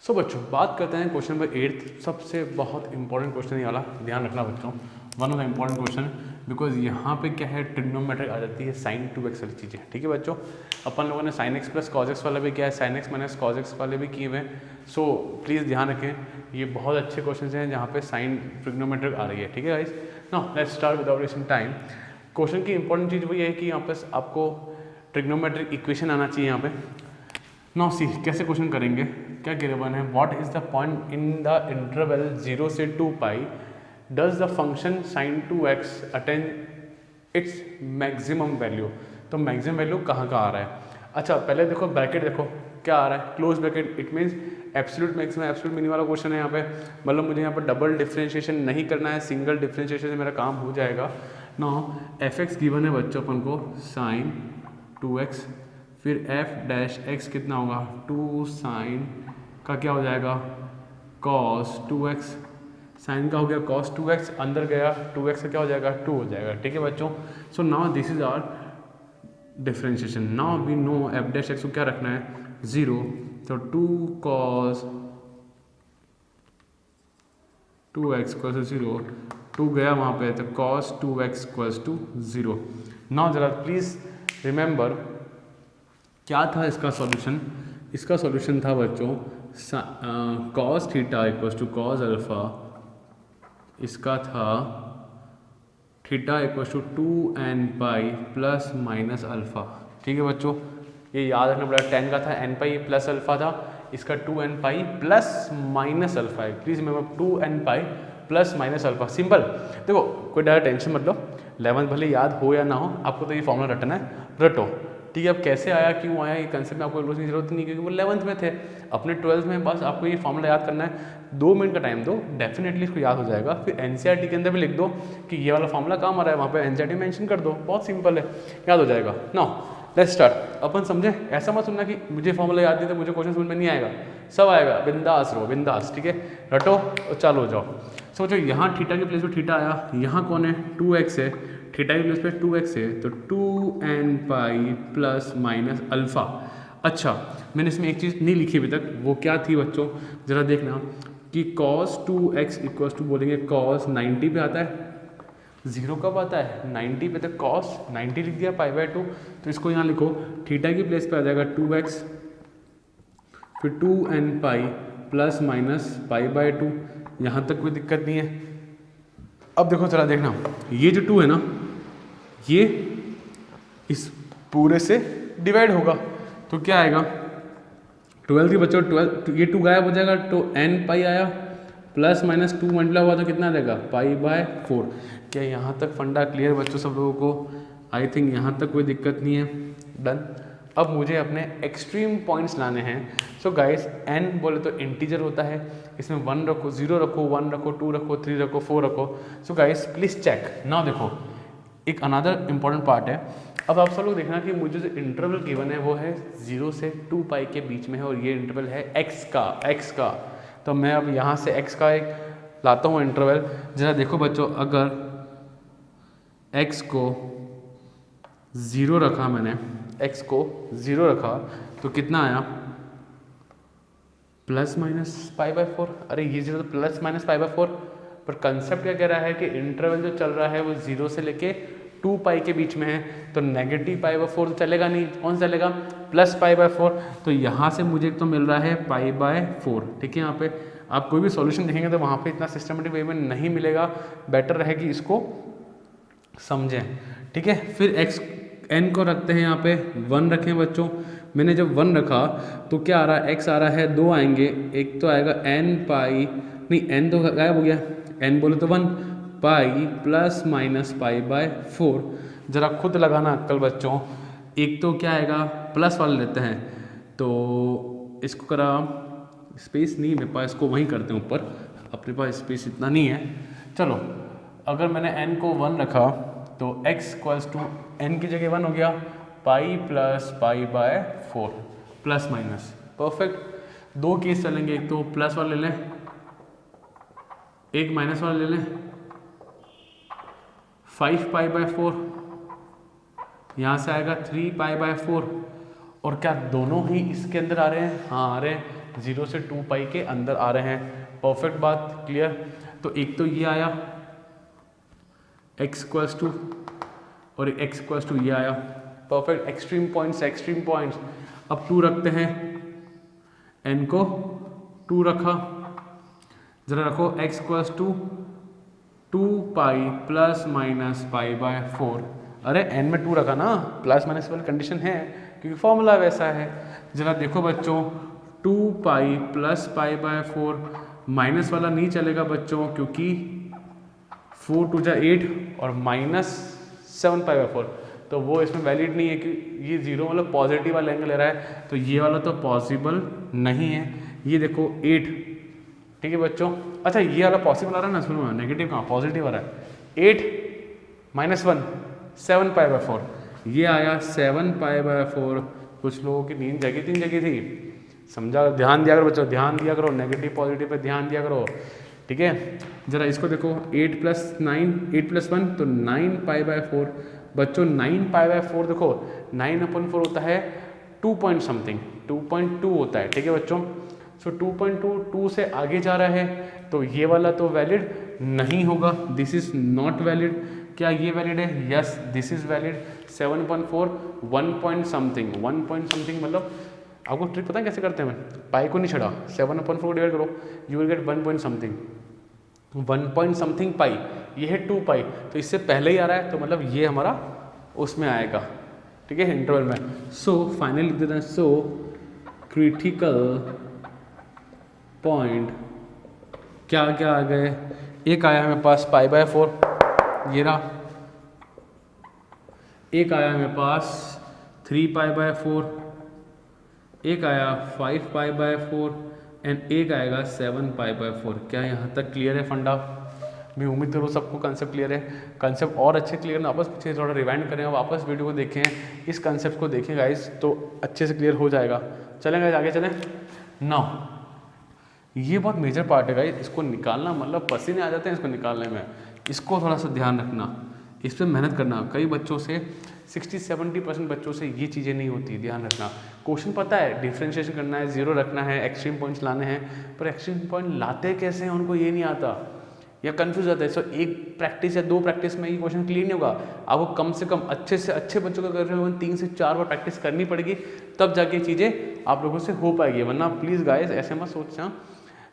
सो बच्चों बात करते हैं क्वेश्चन नंबर 8। सबसे बहुत इंपॉर्टेंट क्वेश्चन ये वाला, ध्यान रखना बच्चों, one of the important question, because यहाँ पे क्या है, ट्रिग्नोमेट्रिक आ जाती है साइन 2x वाली चीज़ें। ठीक है बच्चों, अपन लोगों ने sine x plus cos x वाला भी किया है, sine x minus cos x वाले भी किए हुए हैं। सो प्लीज़ ध्यान रखें, ये बहुत अच्छे क्वेश्चन हैं जहाँ पे साइन ट्रिग्नोमेट्रिक आ रही है। ठीक है guys, now let's start without wasting time. Question की इंपॉर्टेंट चीज़ वही है कि यहाँ पे आपको ट्रिग्नोमेट्रिक इक्वेशन आना चाहिए यहाँ पे। नाउ सी कैसे क्वेश्चन करेंगे, क्या गिवन है, what is the point in the interval 0 से 2 pi does the function sine 2x attain its maximum value. तो मैक्सिमम वैल्यू कहाँ का आ रहा है। अच्छा पहले देखो ब्रैकेट, देखो क्या आ रहा है, close bracket, it means absolute maximum absolute minimum वाला क्वेश्चन है यहाँ पे। मतलब मुझे यहाँ पर डबल डिफ्रेंशिएशन नहीं करना है, सिंगल डिफ्रेंशिएशन से मेरा काम हो जाएगा। नाउ एफ एक्स गिवन है बच्चों अपन को साइन 2x, फिर एफ डैश एक्स कितना होगा 2 साइन का क्या हो जाएगा cos 2x, साइन का हो गया cos 2x, अंदर गया 2x का क्या हो जाएगा 2 हो जाएगा। ठीक है बच्चों, so now this is our differentiation. Now we know F dash X को क्या रखना है 0, तो 2 cos 2x इक्वल 0, 2 गया वहाँ पे तो cos 2x इक्वल 0। नाउ जरा प्लीज़ रिमेंबर क्या था इसका सॉल्यूशन। इसका सॉल्यूशन था बच्चों cos theta equal to cos alpha, इसका था theta equal to 2n pi plus minus alpha. ठीक है बच्चों, ये याद रखना पड़ेगा, 10 का था n पाई प्लस अल्फा था, इसका 2n pi plus minus alpha है। Please remember 2n pi plus minus alpha, simple. देखो कोई ज़्यादा टेंशन मत लो, 11th भले याद हो या ना हो, आपको तो ये फॉर्मूला रटना है, रटो। ठीक है, अब कैसे आया क्यों आया ये कंसेप्ट में आपको रोज़ की जरूरत नहीं, क्योंकि वो 11th में थे। अपने 12th में बस आपको ये फॉर्मूला याद करना है, 2 मिनट का टाइम दो, डेफिनेटली इसको याद हो जाएगा। फिर एनसीईआरटी के अंदर भी लिख दो कि ये वाला फॉर्मूला काम आ रहा है, वहाँ पे एनसीईआरटी मेंशन कर दो, बहुत सिंपल है, याद हो जाएगा। Now let's start. अपन समझे, ऐसा मत सुनना कि मुझे फॉर्मूला याद नहीं तो मुझे क्वेश्चन समझ में नहीं आएगा, सब आएगा, बिंदास रहो बिंदास। ठीक है, रटो और चालू हो जाओ। सोचो यहाँ थीटा के प्लेस पे थीटा आया, यहाँ कौन है 2x है, थीटा के प्लेस पे 2x है तो 2n pi plus minus alpha. अच्छा मैंने इसमें एक चीज़ नहीं लिखी अभी तक, वो क्या थी बच्चों, ज़रा देखना कि cos 2x इक्वल टू बोलेंगे cos 90 पे आता है, 0 कब आता है 90 पे, तो cos 90 लिख दिया पाई बाय 2, तो इसको यहाँ लिखो थीटा की प्लेस पे आ जाएगा 2x, फिर 2n pi plus minus pi by 2, यहाँ तक कोई दिक्कत नहीं है। अब देखो जरा देखना, ये जो 2 है ना, ये इस पूरे से डिवाइड होगा तो क्या आएगा 12 की बच्चों 12, ये 2 गायब हो जाएगा तो n पाई आया, प्लस माइनस 2 मल्टीप्लाई हुआ तो कितना आ जाएगा पाई बाय 4। क्या यहाँ तक फंडा क्लियर बच्चों सब लोगों को? आई थिंक यहाँ तक कोई दिक्कत नहीं है, डन। अब मुझे अपने एक्सट्रीम पॉइंट्स लाने हैं। सो गाइस n बोले तो इंटीजर होता है, इसमें 1 रखो, 0 रखो, 1 रखो, 2 रखो, 3 रखो, 4 रखो। So guys please check now. देखो एक अनदर इम्पॉर्टेंट पार्ट है, अब आप सब लोग देखना कि मुझे जो इंटरवल गिवन है वो है 0 से 2 पाई के बीच में है, और ये इंटरवल है x का। तो मैं अब यहाँ से x का एक लाता हूँ इंटरवल। जरा देखो बच्चों, अगर x को 0 रखा मैंने, x को 0 रखा तो कितना आया प्लस माइनस पाई बाय 4। अरे ये 0 तो प्लस माइनस पाई बाय 4, पर कंसेप्ट क्या कह रहा है कि इंटरवल जो चल रहा है वो 0 से लेके 2 पाई के बीच में है, तो नेगेटिव पाई बाय 4 तो चलेगा नहीं, कौन सा चलेगा प्लस पाई बाय 4। तो यहाँ से मुझे तो मिल रहा है पाई बाय 4। ठीक है, यहाँ पे आप कोई भी सॉल्यूशन देखेंगे तो वहाँ पे इतना सिस्टमेटिक वे में नहीं मिलेगा, बेटर रहे कि इसको समझें। ठीक है, फिर x n को रखते हैं यहाँ पे 1 रखें बच्चों। मैंने जब 1 रखा तो क्या आ रहा है, x आ रहा है, 2 आएंगे, एक तो आएगा n पाई, नहीं n तो गायब हो गया, n बोले तो 1 पाई प्लस माइनस पाई बाय 4। जरा खुद लगाना अक्ल बच्चों, एक तो क्या आएगा प्लस वाले लेते हैं, तो इसको करा स्पेस नहीं मेरे पास, इसको वहीं करते हैं ऊपर, अपने पास स्पेस इतना नहीं है। चलो अगर मैंने n को 1 रखा तो x इक्वल्स टू n की जगह 1 हो गया पाई plus pi by 4 plus minus, perfect. 2 case चलेंगे, एक तो प्लस वाला ले लें, एक माइनस वाला ले लें। 5 पाई बाय 4, यहाँ से आएगा 3 पाई बाय 4, और क्या दोनों ही इसके अंदर आ रहे हैं? हाँ आ रहे हैं, 0 से 2 पाई के अंदर आ रहे हैं। परफेक्ट बात, क्लियर। तो एक तो ये आया x इक्वल्स टू और x इक्वल्स टू ये आया। Perfect, extreme points. अब 2 रखते हैं, n को 2 रखा, जरा रखो x equals to 2 pi plus minus pi by 4। अरे n में 2 रखा ना, प्लस माइनस वाली कंडीशन है क्योंकि फॉर्मूला वैसा है। जरा देखो बच्चों, 2 pi plus pi by 4, minus वाला नहीं चलेगा बच्चों क्योंकि 4 टू जा 8 और माइनस 7 पाई बाय 4, तो वो इसमें वैलिड नहीं है कि ये 0 मतलब पॉजिटिव वाला एंगल ले रहा है, तो ये वाला तो पॉसिबल नहीं है। ये देखो 8, ठीक है बच्चों। अच्छा ये वाला पॉसिबल आ रहा है ना, सुनो नेगेटिव कहाँ पॉजिटिव आ रहा है। 8 माइनस 1 7 पाई बाय 4, ये आया 7 पाई बाय 4। कुछ लोगों की नींद जगी 3 जगी थी, समझा, ध्यान दिया करो बच्चों, ध्यान दिया करो, नेगेटिव पॉजिटिव पे ध्यान दिया करो, ठीक है। जरा इसको देखो, 8 प्लस 1 तो 9 पाई बाय 4। बच्चों 9 पाई बाय 4 देखो, 9/4 होता है 2 पॉइंट समथिंग, 2.2 होता है, ठीक है बच्चों। सो 2.2 से आगे जा रहा है, तो ये वाला तो वैलिड नहीं होगा, दिस इज नॉट वैलिड। क्या ये वैलिड है? Yes, this is valid. 7.4 1 point something मतलब आपको ट्रिक पता है कैसे करते हैं? पाई को नहीं छड़ा, 7/4 को डिवाइड करो, you will get 1 point something, 1 point something pi, ये है 2 पाई, तो इससे पहले ही आ रहा है, तो मतलब ये हमारा उसमें आएगा, ठीक है, इंटरवल में। सो फाइनली लिख देते हैं, सो क्रिटिकल पॉइंट क्या क्या आ गए? एक आया हमारे पास पाई बाय 4, ये रहा। एक आया मेरे पास 3 पाई बाय 4, एक आया 5 पाई बाय 4 एंड एक आएगा 7 पाई बाय 4। क्या यहाँ तक क्लियर है फंडा? मैं उम्मीद करूँ सबको कंसेप्ट क्लियर है। कंसेप्ट और अच्छे क्लियर ना, वापस पीछे थोड़ा रिवाइंड करें, वापस वीडियो को देखें, इस कंसेप्ट को देखें गाइस, तो अच्छे से क्लियर हो जाएगा। चलें गाइस, आगे चलें। नाउ ये बहुत मेजर पार्ट है गाइस, इसको निकालना मतलब पसीने आ जाते हैं इसको निकालने में, इसको थोड़ा सा ध्यान रखना, इस पर मेहनत करना। कई बच्चों से 60-70% बच्चों से ये चीज़ें नहीं होती, ध्यान रखना। क्वेश्चन पता है, डिफ्रेंशिएशन करना है, जीरो रखना है, एक्सट्रीम पॉइंट्स लाने हैं, पर एक्सट्रीम पॉइंट लाते कैसे हैं उनको ये नहीं आता या कंफ्यूज आता है। सो एक प्रैक्टिस या 2 प्रैक्टिस में ये क्वेश्चन क्लियर नहीं होगा। आपको कम से कम अच्छे से अच्छे बच्चों को कर रहे हो 3 से 4 बार प्रैक्टिस करनी पड़ेगी, तब जाके चीज़ें आप लोगों से हो पाएगी। वरना प्लीज़ गाइस ऐसे मत सोचना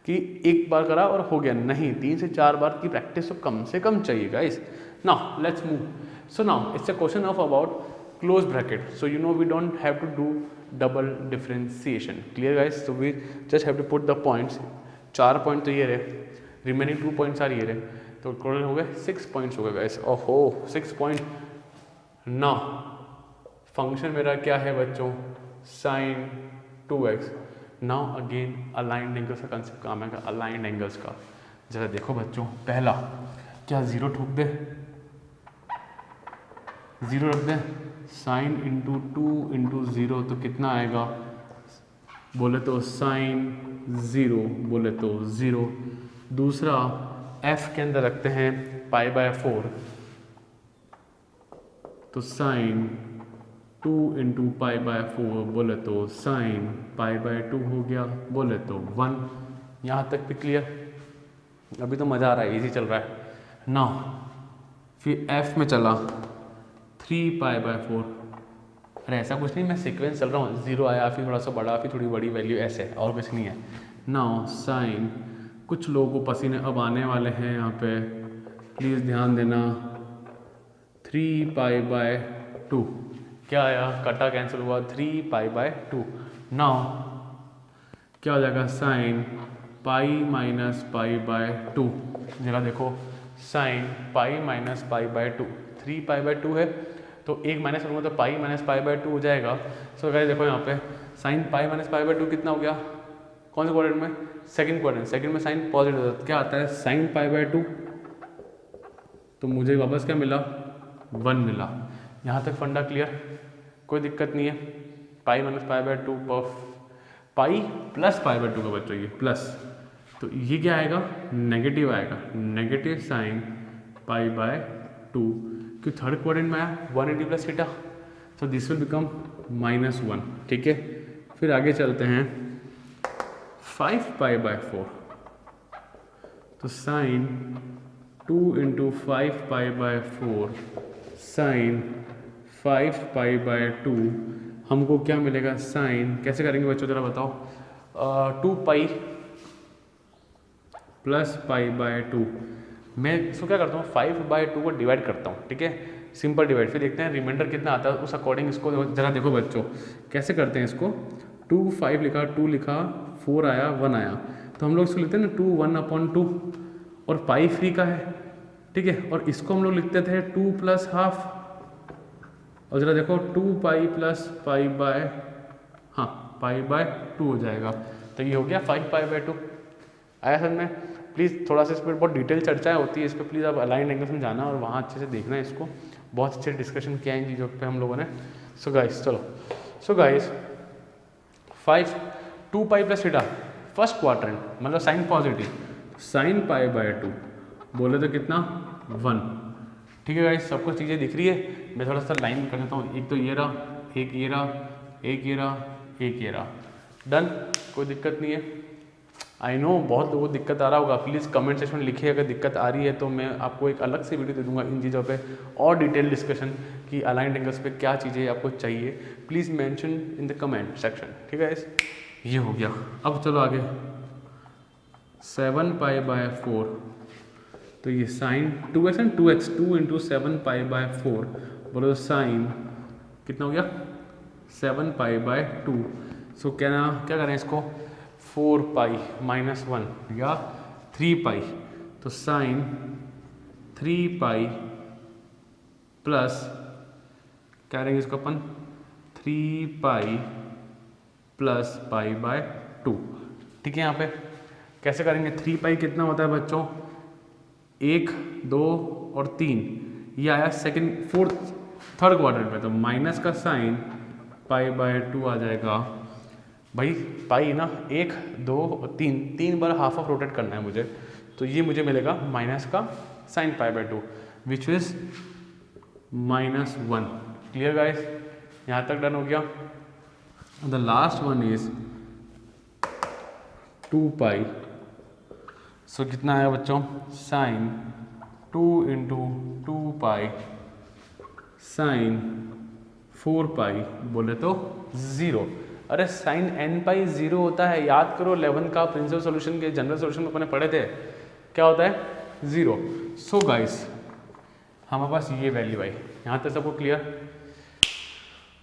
कि एक बार करा और हो गया, नहीं, 3 से 4 बार की प्रैक्टिस तो कम से कम चाहिए guys. Now let's move. So now it's a question of about close bracket, so you know we don't have to do double differentiation, clear guys? So we just have to put the points, 4 point तो ये रहे, remaining 2 points आ ये रहे, तो total हो गए 6 points हो गए गाइस। ओहो 6 पॉइंट। नाउ फंक्शन मेरा क्या है बच्चों? sin 2x। Now again aligned angles का कंसेप्ट काम है, अलाइंड एंगल्स का। जरा देखो बच्चों, पहला क्या 0 ठोक दे, 0 रख दें, साइन इंटू 2 इंटू 0 तो कितना आएगा? बोले तो साइन 0, बोले तो 0। दूसरा f के अंदर रखते हैं पाई बाय 4, तो साइन 2 इंटू पाई बाय 4, बोले तो साइन पाई बाय 2 हो गया, बोले तो 1। यहाँ तक भी क्लियर? अभी तो मज़ा आ रहा है, इजी चल रहा है ना। फिर f में चला 3 पाई बाय 4। अरे ऐसा कुछ नहीं, मैं सीक्वेंस चल रहा हूँ, 0 आया, फिर थोड़ा सा बड़ा, फिर थोड़ी बड़ी वैल्यू, ऐसे और कुछ नहीं है। नाउ साइन, कुछ लोगों को पसीने अब आने वाले हैं यहाँ पे, प्लीज़ ध्यान देना। 3 पाई बाय 2 क्या आया? कटा कैंसिल हुआ, 3 पाई बाय 2। नाउ क्या हो जाएगा? Sine pi minus pi by 2। जरा देखो, sine pi minus pi by 2, 3 pi by 2 है, तो एक माइनस करूँगा तो पाई माइनस पाई बाय 2 हो जाएगा। सो गाइस देखो यहाँ पे sine pi minus pi by 2 कितना हो गया? कौन से क्वाड्रेंट में? Second quadrant. सेकंड में साइन पॉजिटिव होता है, क्या आता है? साइन पाई बाय 2, तो मुझे वापस क्या मिला? 1 मिला। यहाँ तक फंडा क्लियर? कोई दिक्कत नहीं है। Pi minus pi by 2 pi plus pi by 2 का बच्चों ये प्लस, तो ये क्या आएगा? नेगेटिव आएगा, नेगेटिव साइन पाई बाय 2, कि थर्ड क्वाड्रेंट में आया 180 प्लस थीटा, तो दिस विल बिकम -1, ठीक है। फिर आगे चलते हैं, 5 पाई बाय 4, तो sine 2 into 5 pi by 4 sine 5 pi by 2 हमको क्या मिलेगा? साइन कैसे करेंगे बच्चों जरा बताओ? 2 पाई प्लस पाई बाय 2, मैं इसको क्या करता हूँ 5 बाय 2 को डिवाइड करता हूँ, ठीक है, सिंपल डिवाइड, फिर देखते हैं रिमाइंडर कितना आता है उस अकॉर्डिंग इसको जरा देखो बच्चों कैसे करते हैं इसको। 2 5 लिखा, 2 लिखा, 4 आया, 1 आया, तो हम लोग इसको लिखते हैं ना 2 1/2 और पाई फ्री का है, ठीक है, और इसको हम लोग लिखते थे 2 प्लस हाफ, और जरा देखो 2 पाई प्लस पाई बाय, हाँ पाई बाय 2 हो जाएगा, तो ये हो गया 5 पाई बाय 2। आया समझ में? प्लीज़ थोड़ा सा इस पर बहुत डिटेल चर्चाएं होती है, इस पर प्लीज़ आप अलाइंड एंगल में जाना और वहाँ अच्छे से देखना है इसको, बहुत अच्छे डिस्कशन किया है इन चीज़ों पे हम लोगों ने। सो गाइस चलो, so guys 2 pi plus theta first quadrant मतलब sine positive, sine pi by 2 बोले तो कितना 1, ठीक है गाइस, सबको चीज़ें दिख रही है। मैं थोड़ा सा लाइन कर देता हूँ, एक तो ये रहा, एक ये रहा, एक ये रहा, एक ये रहा, डन, कोई दिक्कत नहीं है। आई नो बहुत लोगों को दिक्कत आ रहा होगा, प्लीज़ कमेंट सेक्शन में लिखिए अगर दिक्कत आ रही है, तो मैं आपको एक अलग से वीडियो दे दूंगा इन चीज़ों पे और डिटेल डिस्कशन कि अलाइंड एंगल्स पे क्या चीज़ें आपको चाहिए, please mention in the comment section, ठीक है गाइस। ये हो गया, अब चलो आगे 7 पाई बाय 4, तो ये sine 2x and 2x 2 into 7 pi by 4 बोलो तो साइन कितना हो गया 7 पाई बाय 2। सो क्या करें इसको 4 पाई माइनस 1 या 3 पाई, तो साइन 3 पाई प्लस क्या करेंगे इसको अपन 3 पाई प्लस पाई बाय 2, ठीक है। यहाँ पे कैसे करेंगे 3 पाई कितना होता है बच्चों 1 2 और 3, ये आया थर्ड क्वाड्रेंट में, तो माइनस का साइन पाई बाय 2 आ जाएगा भाई, पाई ना 1 2 और 3 बार हाफ ऑफ रोटेट करना है मुझे, तो ये मुझे मिलेगा माइनस का sign pi by 2 which is -1। Clear guys, यहाँ तक डन हो गया। The last one is 2 pi, सो कितना आया बच्चों साइन 2 इंटू 2 पाई साइन 4 पाई बोले तो 0। अरे साइन n पाई 0 होता है, याद करो 11 का प्रिंसिपल सॉल्यूशन के जनरल सॉल्यूशन में अपने पढ़े थे, क्या होता है 0। सो गाइस हमारे पास ये वैल्यू आई, यहाँ तक सबको क्लियर?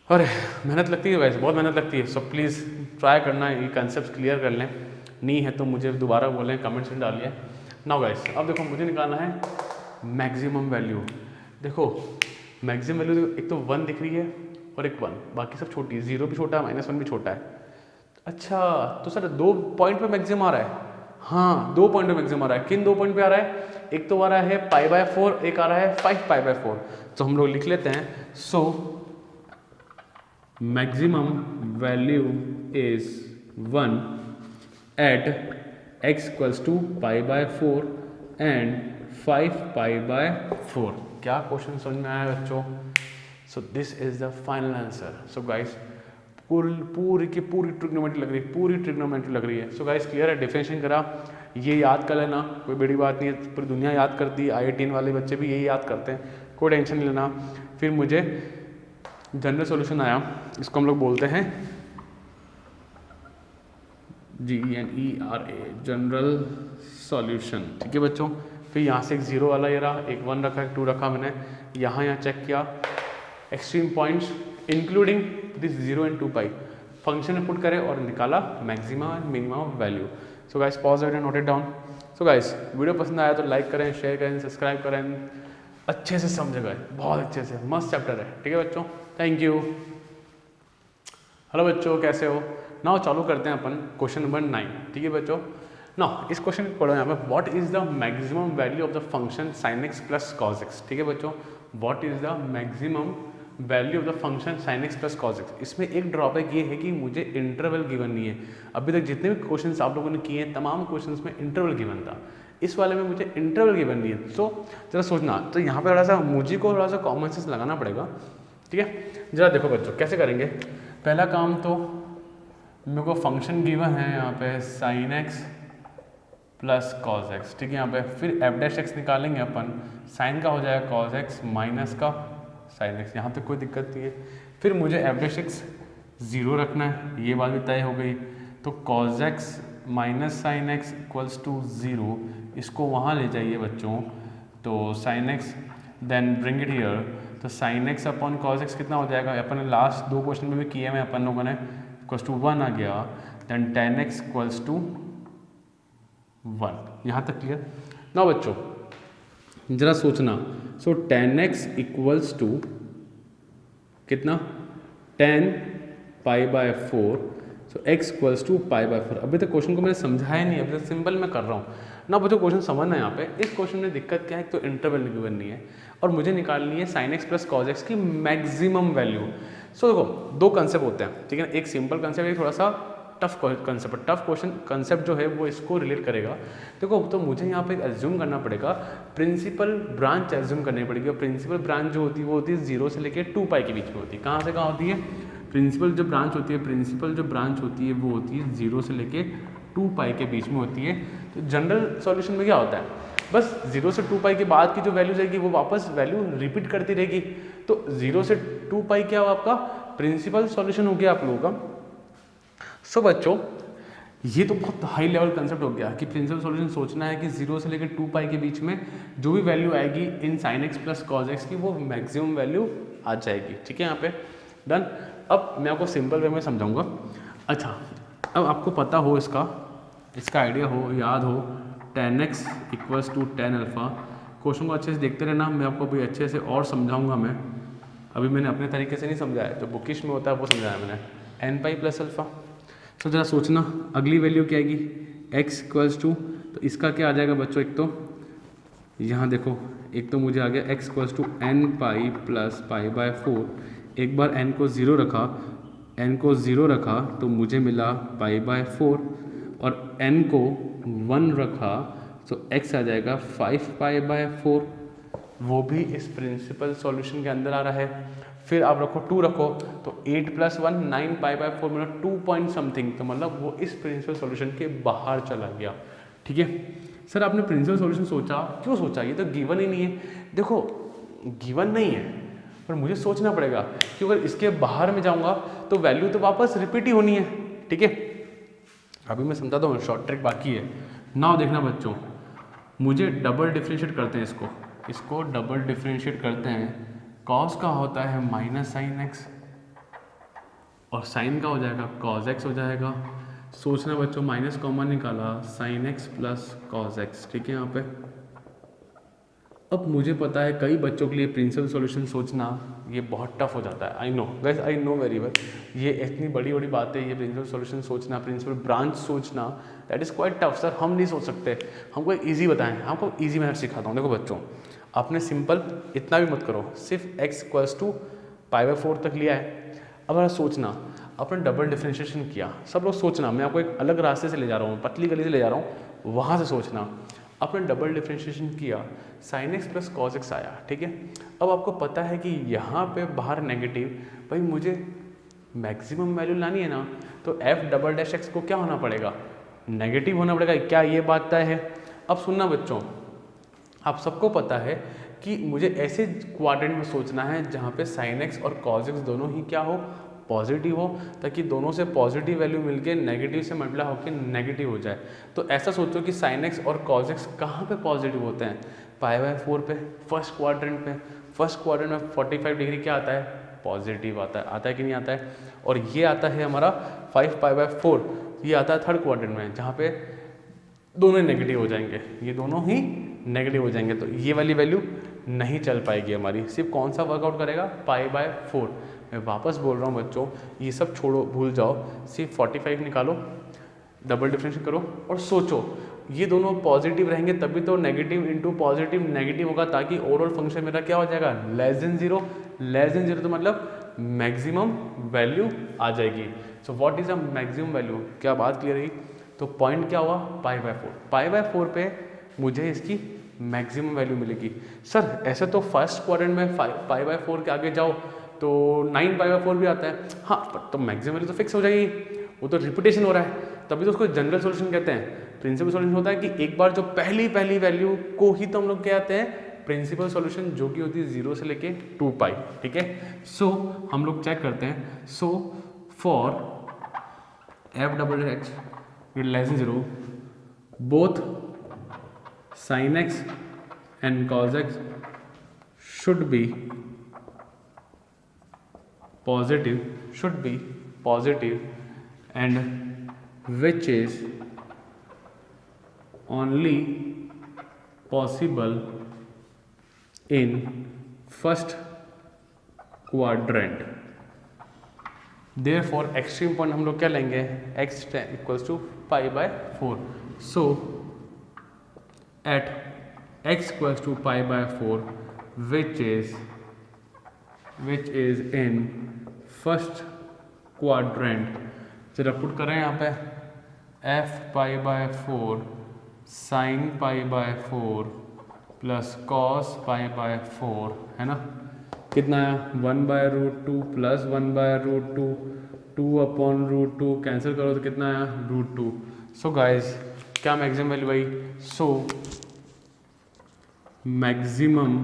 अरे मेहनत लगती है गाइस, बहुत मेहनत लगती है, सो प्लीज़ ट्राई करना ये कंसेप्ट क्लियर कर लें, नहीं है तो मुझे दोबारा बोलें, कमेंट्स में डालिए। नाउ गाइस अब देखो मुझे निकालना है मैक्सिमम वैल्यू। देखो मैक्सिमम वैल्यू एक तो 1 दिख रही है और एक 1, बाकी सब छोटी है, 0 भी छोटा है -1 भी छोटा है। अच्छा तो सर 2 पॉइंट पे मैक्सिमम आ रहा है? हाँ 2 पॉइंट पे मैक्सिमम आ रहा है। किन 2 पॉइंट पे आ रहा है? एक तो आ रहा है पाई बाय 4, एक आ रहा है 5 पाई बाय 4। तो हम लोग लिख लेते हैं, so maximum value is 1 at x equals to pi by 4 and 5 pi by 4। क्या क्वेश्चन समझ में आया बच्चों? So this is the final answer. So guys पूरी की पूरी ट्रिग्नोमेट्री लग रही है, पूरी ट्रिग्नोमेट्री लग रही है। सो गाइस क्लियर है, डिफरेंशिएशन करा, ये याद कर लेना, कोई बड़ी बात नहीं है, पूरी दुनिया याद करती है, IIT वाले बच्चे भी यही याद करते हैं, कोई टेंशन नहीं लेना। फिर मुझे जनरल सॉल्यूशन आया, इसको हम लोग बोलते हैं GENERA जनरल सॉल्यूशन, ठीक है बच्चों। फिर यहाँ से एक 0 वाला ये रहा, एक 1 रखा, एक 2 रखा, मैंने यहाँ चेक किया extreme points including this 0 and 2 pi, function में पुट करें और निकाला maximum and minimum value. So guys pause it and note it down. So guys video पसंद आया तो लाइक करें, शेयर करें, सब्सक्राइब करें, अच्छे से समझ गए, बहुत अच्छे से, मस्त चैप्टर है, ठीक है बच्चों। Thank you. हेलो बच्चों कैसे हो? नाउ चालू करते हैं अपन क्वेश्चन नंबर 9, ठीक है बच्चों। नाउ इस क्वेश्चन को पढ़ो यहाँ पे, what is the maximum value of the function sin x plus cos x, ठीक है बच्चों। What is the maximum value of the function sin x plus cos x। इसमें एक ड्रॉबैक ये है कि मुझे इंटरवल गिवन नहीं है। अभी तक जितने भी क्वेश्चन आप लोगों ने किए हैं तमाम क्वेश्चन में इंटरवल गिवन था, इस वाले में मुझे इंटरवल गिवन नहीं है। सो जरा सोचना, तो यहाँ पे थोड़ा सा मुझे को थोड़ा सा कॉमन सेंस लगाना पड़ेगा, ठीक है। जरा देखो बच्चों कैसे करेंगे। पहला काम तो मेरे को फंक्शन गिवन है यहाँ पे sign x plus cos x, ठीक है। यहाँ पे फिर एफ डैश एक्स निकालेंगे अपन, साइन का हो जाएगा कॉस एक्स माइनस का साइन एक्स, यहाँ तक कोई दिक्कत नहीं है। फिर मुझे एफ डैश एक्स 0 रखना है, ये बात भी तय हो गई। तो cos x minus sine x equals to 0, इसको वहाँ ले जाइए बच्चों, तो sine x then bring it here, तो sine x upon cos x कितना हो जाएगा, अपन ने लास्ट 2 क्वेश्चन में भी किए हैं अपन लोगों ने, इक्वल्स टू 1 आ गया, then tan X equals to 1। यहाँ तक क्लियर ना बच्चों? जरा सोचना, so tan X equals to कितना, 10 pi by 4, so X equals to pi by 4। अभी तक क्वेश्चन को मैंने समझाया नहीं, अभी तक सिंपल मैं कर रहा हूँ ना बच्चों। क्वेश्चन समझना है यहाँ पे। इस क्वेश्चन में दिक्कत क्या है, तो इंटरवल गिवन नहीं है और मुझे निकालनी है sign x plus cos x की मैक्सिमम वैल्यू। सो देखो 2 कंसेप्ट होते हैं, ठीक है, एक सिंपल कंसेप्ट, एक थोड़ा सा tough concept. Tough question concept जो है वो इसको रिलेट करेगा। देखो तो मुझे यहाँ पे एज्यूम करना पड़ेगा, प्रिंसिपल ब्रांच एज्यूम करनी पड़ेगी, और प्रिंसिपल ब्रांच जो होती है वो होती है 0 से लेकर 2 पाई के बीच में होती है। कहाँ से कहाँ होती है? प्रिंसिपल जो ब्रांच होती है, प्रिंसिपल जो ब्रांच होती है वो होती है 0 से लेके 2 पाई के बीच में होती है। तो जनरल सॉल्यूशन में क्या होता है, बस 0 से 2 पाई के बाद की जो वैल्यू जाएगी वो वापस वैल्यू रिपीट करती रहेगी। तो 0 से 2 पाई क्या हो आपका प्रिंसिपल सॉल्यूशन हो गया आप लोगों का। सो बच्चों ये तो बहुत हाई लेवल कंसेप्ट हो गया कि प्रिंसिपल सॉल्यूशन सोचना है कि 0 से लेकर 2 पाई के बीच में जो भी वैल्यू आएगी इन sine x plus cos x की वो मैक्सिमम वैल्यू आ जाएगी, ठीक है। यहाँ पे डन। अब मैं आपको सिंपल वे में समझाऊंगा। अच्छा, अब आपको पता हो इसका आइडिया हो, याद हो, tan x equals to tan alpha. Question को अच्छे से देखते रहना, मैं आपको अभी अच्छे से और समझाऊंगा। मैं अभी मैंने अपने तरीके से नहीं समझाया, जो बुकिश में होता है वो समझाया मैंने, n पाई प्लस अल्फ़ा। तो जरा सोचना अगली वैल्यू क्या आएगी, x इक्वल्स टू, तो इसका क्या आ जाएगा बच्चों, एक तो यहाँ देखो, एक तो मुझे आ गया x equals to n pi plus pi by 4। एक बार n को 0 रखा तो मुझे मिला पाई बाय 4, और n को 1 रखा तो x आ जाएगा 5 पाई बाय 4, वो भी इस प्रिंसिपल सॉल्यूशन के अंदर आ रहा है। फिर आप रखो 2 रखो तो 8 + 1 9 पाई बाय 4 मतलब 2 पॉइंट समथिंग, तो मतलब वो इस प्रिंसिपल सॉल्यूशन के बाहर चला गया, ठीक है। सर आपने प्रिंसिपल सॉल्यूशन सोचा, क्यों सोचा, ये तो गिवन ही नहीं है। देखो गिवन नहीं है पर मुझे सोचना पड़ेगा, क्योंकि अगर इसके बाहर में जाऊंगा तो वैल्यू तो वापस रिपीट ही होनी है, ठीक है। अभी मैं समझाता हूँ, शॉर्ट ट्रिक बाकी है। नाउ देखना बच्चों, मुझे डबल डिफ्रेंशिएट करते हैं इसको डबल डिफ्रेंशिएट करते हैं। कॉस का होता है माइनस साइन एक्स और साइन का हो जाएगा कॉस एक्स हो जाएगा। सोचना बच्चों, माइनस कॉमन निकाला, sign x plus cos x, ठीक है। यहाँ पे अब मुझे पता है कई बच्चों के लिए प्रिंसिपल सॉल्यूशन सोचना ये बहुत टफ हो जाता है। I know guys, I know very well, ये इतनी बड़ी बड़ी बातें, ये प्रिंसिपल सॉल्यूशन सोचना, प्रिंसिपल ब्रांच सोचना, that is quite tough. Sir हम नहीं सोच सकते, हमको ईजी बताएं, आपको ईजी मेथड सिखाता हूँ। देखो बच्चों, आपने सिंपल इतना भी मत करो, सिर्फ x equals to pi by 4 तक लिया है। अब अगर सोचना, आपने डबल डिफ्रेंशिएशन किया, सब लोग सोचना, मैं आपको एक अलग रास्ते से ले जा रहा हूँ, पतली गली से ले जा रहा हूँ, वहाँ से सोचना। आपने डबल डिफ्रेंशिएशन किया, sign x plus cos x आया, ठीक है। अब आपको पता है कि यहाँ पे बाहर नेगेटिव, भाई मुझे मैक्सिमम वैल्यू लानी है ना, तो एफ डबल डैश एक्स को क्या होना पड़ेगा, नेगेटिव होना पड़ेगा। क्या ये बात तय है? अब सुनना बच्चों, आप सबको पता है कि मुझे ऐसे क्वाड्रेंट में सोचना है जहाँ पे साइन एक्स और कॉस एक्स दोनों ही क्या हो, पॉजिटिव हो, ताकि दोनों से पॉजिटिव वैल्यू मिलके नेगेटिव से मल्टीप्लाई होकर नेगेटिव हो जाए। तो ऐसा सोचो कि साइन एक्स और कॉस एक्स कहाँ पे पॉजिटिव होते हैं, पाई बाय 4 पे, फर्स्ट क्वाड्रेंट पे। फर्स्ट क्वाड्रेंट में 45 डिग्री क्या आता है, पॉजिटिव आता है कि नहीं आता है। और ये आता है हमारा 5 पाई बाय 4, ये आता है थर्ड क्वाड्रेंट में, जहाँ पे दोनों नेगेटिव हो जाएंगे, ये दोनों ही नेगेटिव हो जाएंगे। तो ये वाली वैल्यू नहीं चल पाएगी हमारी, सिर्फ कौन सा वर्कआउट करेगा, पाई बाय 4। मैं वापस बोल रहा हूँ बच्चों, ये सब छोड़ो, भूल जाओ, सिर्फ 45 निकालो, डबल डिफरेंशिएट करो और सोचो, ये दोनों पॉजिटिव रहेंगे तभी तो नेगेटिव इंटू पॉजिटिव नेगेटिव होगा, ताकि ओवरऑल फंक्शन मेरा क्या हो जाएगा, less than zero. Less than zero तो मतलब मैक्सिमम वैल्यू आ जाएगी। So what is a maximum value, क्या बात क्लियर रही? तो पॉइंट क्या हुआ, पाई बाय 4। पाई बाय 4 पे मुझे इसकी मैक्सिमम वैल्यू मिलेगी। सर ऐसे तो फर्स्ट क्वाड्रेंट में पाई बाय 4 के आगे जाओ तो 9 पाई बाय 4 भी आता है, हाँ, पर तो मैक्सिमम वैल्यू तो फिक्स हो जाएगी। वो तो रिपीटेशन हो रहा है, तभी तो उसको जनरल सॉल्यूशन कहते हैं। प्रिंसिपल सॉल्यूशन होता है कि एक बार जो पहली वैल्यू को ही तो हम लोग कहते हैं प्रिंसिपल सॉल्यूशन, जो कि होती है 0 से लेके 2 पाई, ठीक है। सो हम लोग चेक करते हैं। So for f double x less than 0 both sin x and cos x should be positive and which is only possible in first quadrant. Therefore extreme point हम लोग क्या लेंगे, x equals to pi by 4. So at x equals to pi by 4 which is in first quadrant, जरा put करें यहाँ पे f pi by 4 sign pi by 4 plus cos pi by 4 है ना, कितना है 1/√2 प्लस 1/√2, 2/√2 कैंसिल करो तो कितना है √2. सो गाइज क्या मैक्सिमम वैल्यू भाई, so maximum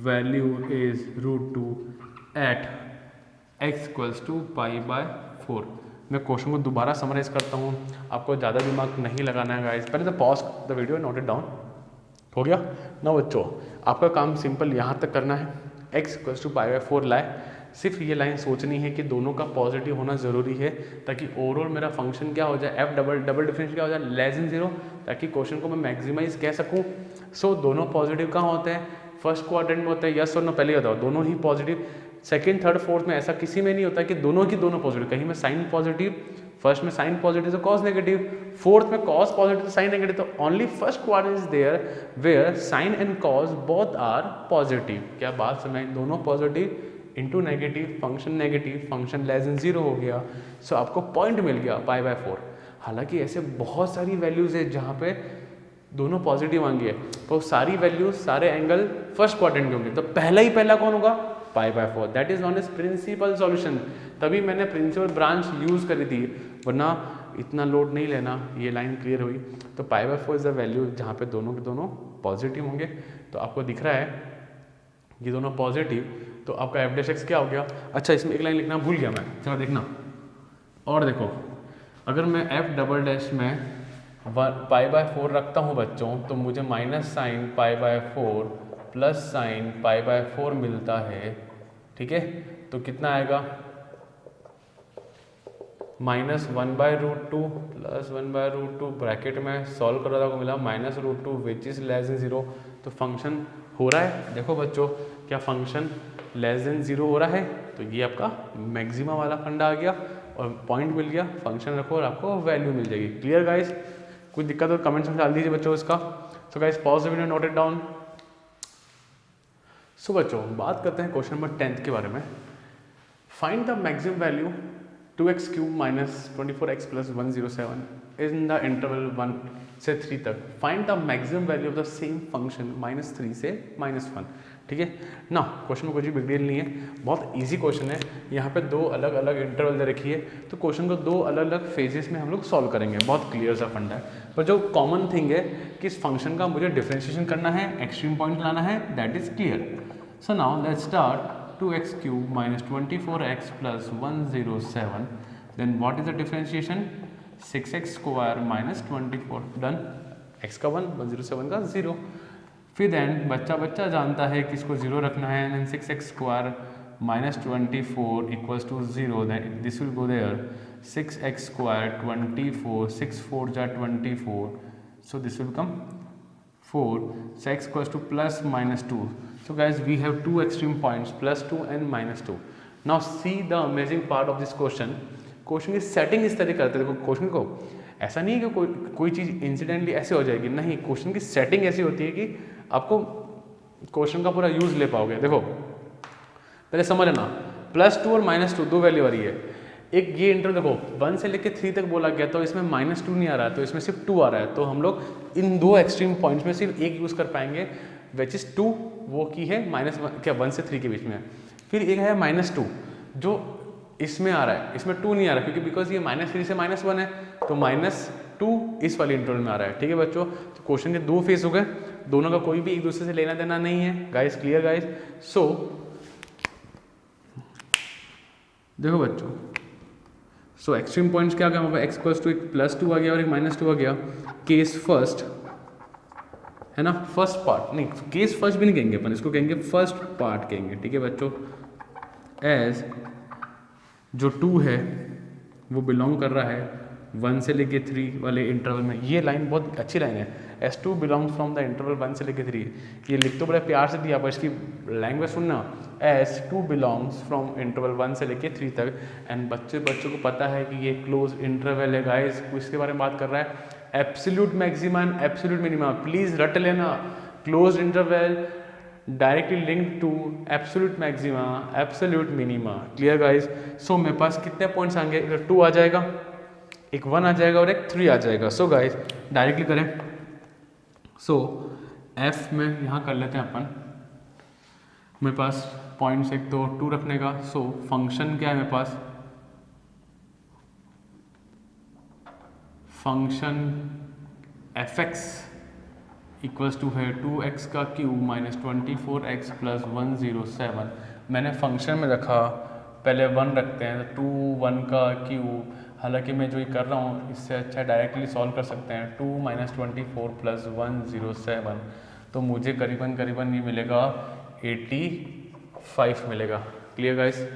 value is √2 at x equals to pi by 4. मैं क्वेश्चन को दोबारा समराइज करता हूँ, आपको ज़्यादा दिमाग नहीं लगाना है गाइस. पहले तो pause the video, note it down. हो गया ना बच्चों, आपका काम सिंपल यहाँ तक करना है. x equals to pi by 4 लाए, सिर्फ ये लाइन सोचनी है कि दोनों का पॉजिटिव होना ज़रूरी है ताकि ओवरऑल मेरा फंक्शन क्या हो जाए, f डबल डिफरेंस क्या हो जाए लेस देन 0, ताकि क्वेश्चन को मैं मैक्सिमाइज कह सकूँ. सो दोनों पॉजिटिव कहाँ होते हैं, फर्स्ट क्वाड्रेंट में होता है. यस और नो पहले बताओ, दोनों ही पॉजिटिव. सेकंड थर्ड फोर्थ में ऐसा किसी में नहीं होता कि दोनों की दोनों पॉजिटिव. कहीं में साइन पॉजिटिव, फर्स्ट में साइन पॉजिटिव तो कॉस नेगेटिव, फोर्थ में कॉस पॉजिटिव तो साइन नेगेटिव. तो only first quadrant is there where sine and cos both are positive. क्या बात समझ, दोनों positive into negative, function less than 0 हो गया. सो आपको पॉइंट मिल गया पाई बाय 4. हालांकि ऐसे बहुत सारी वैल्यूज है जहाँ पे दोनों पॉजिटिव आएंगे, तो सारी वैल्यूज सारे एंगल फर्स्ट क्वाड्रेंट के होंगे. तो पहला कौन होगा, pi by 4. That is known as principal solution. तभी मैंने प्रिंसिपल ब्रांच यूज करी थी, वरना इतना लोड नहीं लेना. ये लाइन क्लियर हुई. तो पाई बाय 4 इज द वैल्यू जहाँ पे दोनों के दोनों पॉजिटिव होंगे. तो आपको दिख रहा है ये दोनों पॉजिटिव, तो आपका एफ डैश एक्स क्या हो गया. अच्छा, इसमें एक लाइन लिखना भूल गया मैं, चलो देखना. और देखो, अगर मैं एफ डबल डैश में पाई बाय 4 रखता हूँ बच्चों, तो मुझे minus sign pi by 4 plus sign pi by 4 मिलता है. ठीक है, तो कितना आएगा, -1/√2 प्लस 1/√2 ब्रैकेट में सॉल्व कर रहा था, मिला -√2 विच इज लेस देन 0. तो फंक्शन हो रहा है. देखो बच्चों, क्या फंक्शन लेस देन 0 हो रहा है. तो ये आपका मैक्सिमा वाला फंडा आ गया और पॉइंट मिल गया. फंक्शन रखो और आपको वैल्यू मिल जाएगी. क्लियर गाइस, कुछ दिक्कत हो कमेंट्स में डाल दीजिए बच्चों इसका. So guys pause the video, note it down. So बच्चों बात करते हैं क्वेश्चन नंबर 10 के बारे में. Find the maximum value 2x³ minus 24x plus 107 in the interval 1 से 3 तक. Find the maximum value of the same function -3 से -1. ठीक है ना, क्वेश्चन में कुछ भी बिग डील नहीं है, बहुत इजी क्वेश्चन है. यहाँ पे दो अलग अलग इंटरवल दे रखी है, तो क्वेश्चन को दो अलग अलग फेजेस में हम लोग सॉल्व करेंगे. बहुत क्लियर सा फंडा है. पर जो कॉमन थिंग है कि इस फंक्शन का मुझे डिफ्रेंशिएशन करना है, एक्सट्रीम पॉइंट लाना है, that is clear. So now let's start. 2x³ minus 24x plus 107. Then what is the differentiation? 6x square minus 24. Done. x का 1, 107 का 0. फिर देन बच्चा जानता है कि इसको 0 रखना है. Then 6x square minus 24 equals to 0. Then this will go there. 6x square 24. 6 4 जा 24. So this will become 4. So x equals to plus minus 2. So guys, we have two extreme points, +2 and -2. Now see the amazing part of this question. Question की setting इस तरह करते हैं. देखो question को ऐसा नहीं है कि कोई चीज़ इंसिडेंटली ऐसे हो जाएगी, नहीं. क्वेश्चन की सेटिंग ऐसी होती है कि आपको क्वेश्चन का पूरा यूज ले पाओगे. देखो पहले समझ लेना, +2 और -2 दो वैल्यू आ रही है. एक ये इंटरवल देखो 1 से लेकर 3 तक बोला गया, तो इसमें -2 नहीं आ रहा है, तो इसमें सिर्फ 2 आ रहा है. तो हम लोग इन दो एक्सट्रीम पॉइंट्स में सिर्फ एक यूज़ कर पाएंगे, विच इज़ 2. वो की है -1 क्या 1 से 3 के बीच में. फिर एक है -2 जो इसमें आ रहा है, इसमें 2 नहीं आ रहा क्योंकि बिकॉज ये -3 से -1 है, तो -2 इस वाले इंटरवल में आ रहा है। ठीक है बच्चों, तो क्वेश्चन के 2 फेज हो गए, दोनों का कोई भी एक दूसरे से लेना देना नहीं है गाइस। Clear guys? सो देखो बच्चों, सो एक्सट्रीम पॉइंट्स क्या क्या हमारे x = एक +2 आ गया और एक -2 आ गया। केस फर्स्ट है ना, फर्स्ट पार्ट नहीं, केस फर्स्ट भी नहीं कहेंगे अपन, इसको कहेंगे फर्स्ट पार्ट कहेंगे। ठीक है बच्चों, एज जो 2 है वो बिलोंग कर रहा है 1 से लेके 3 वाले इंटरवल में। ये लाइन बहुत अच्छी लाइन है, S2 belongs from the interval 1 से लेके 3। ये लिख तो बड़े प्यार से दिया पर इसकी लैंग्वेज सुनना, S2 बिलोंग्स फ्रॉम इंटरवल 1 से लेके 3 तक। एंड बच्चों को पता है कि ये क्लोज इंटरवल है गाइस। इसके बारे में बात कर रहा है, absolute maxima and absolute minima. Please रट लेना, close interval directly link to absolute maxima, absolute minima. Clear guys? So मेरे पास कितने पॉइंट्स आएंगे, इधर 2 आ जाएगा, एक 1 आ जाएगा और एक 3 आ जाएगा। सो गाइस डायरेक्टली करें, सो एफ में यहाँ कर लेते हैं अपन। मेरे पास पॉइंट्स एक तो 2 रखने का। सो फंक्शन क्या है मेरे पास, फंक्शन fx इक्वल्स टू है 2x का क्यूब -24x + 107। मैंने फंक्शन में रखा, पहले 1 रखते हैं तो 2 1 का क्यूब। हालांकि मैं जो ये कर रहा हूँ इससे अच्छा डायरेक्टली सॉल्व कर सकते हैं। 2 - 24 + 107, तो मुझे करीबन ये मिलेगा 85 मिलेगा। Clear guys?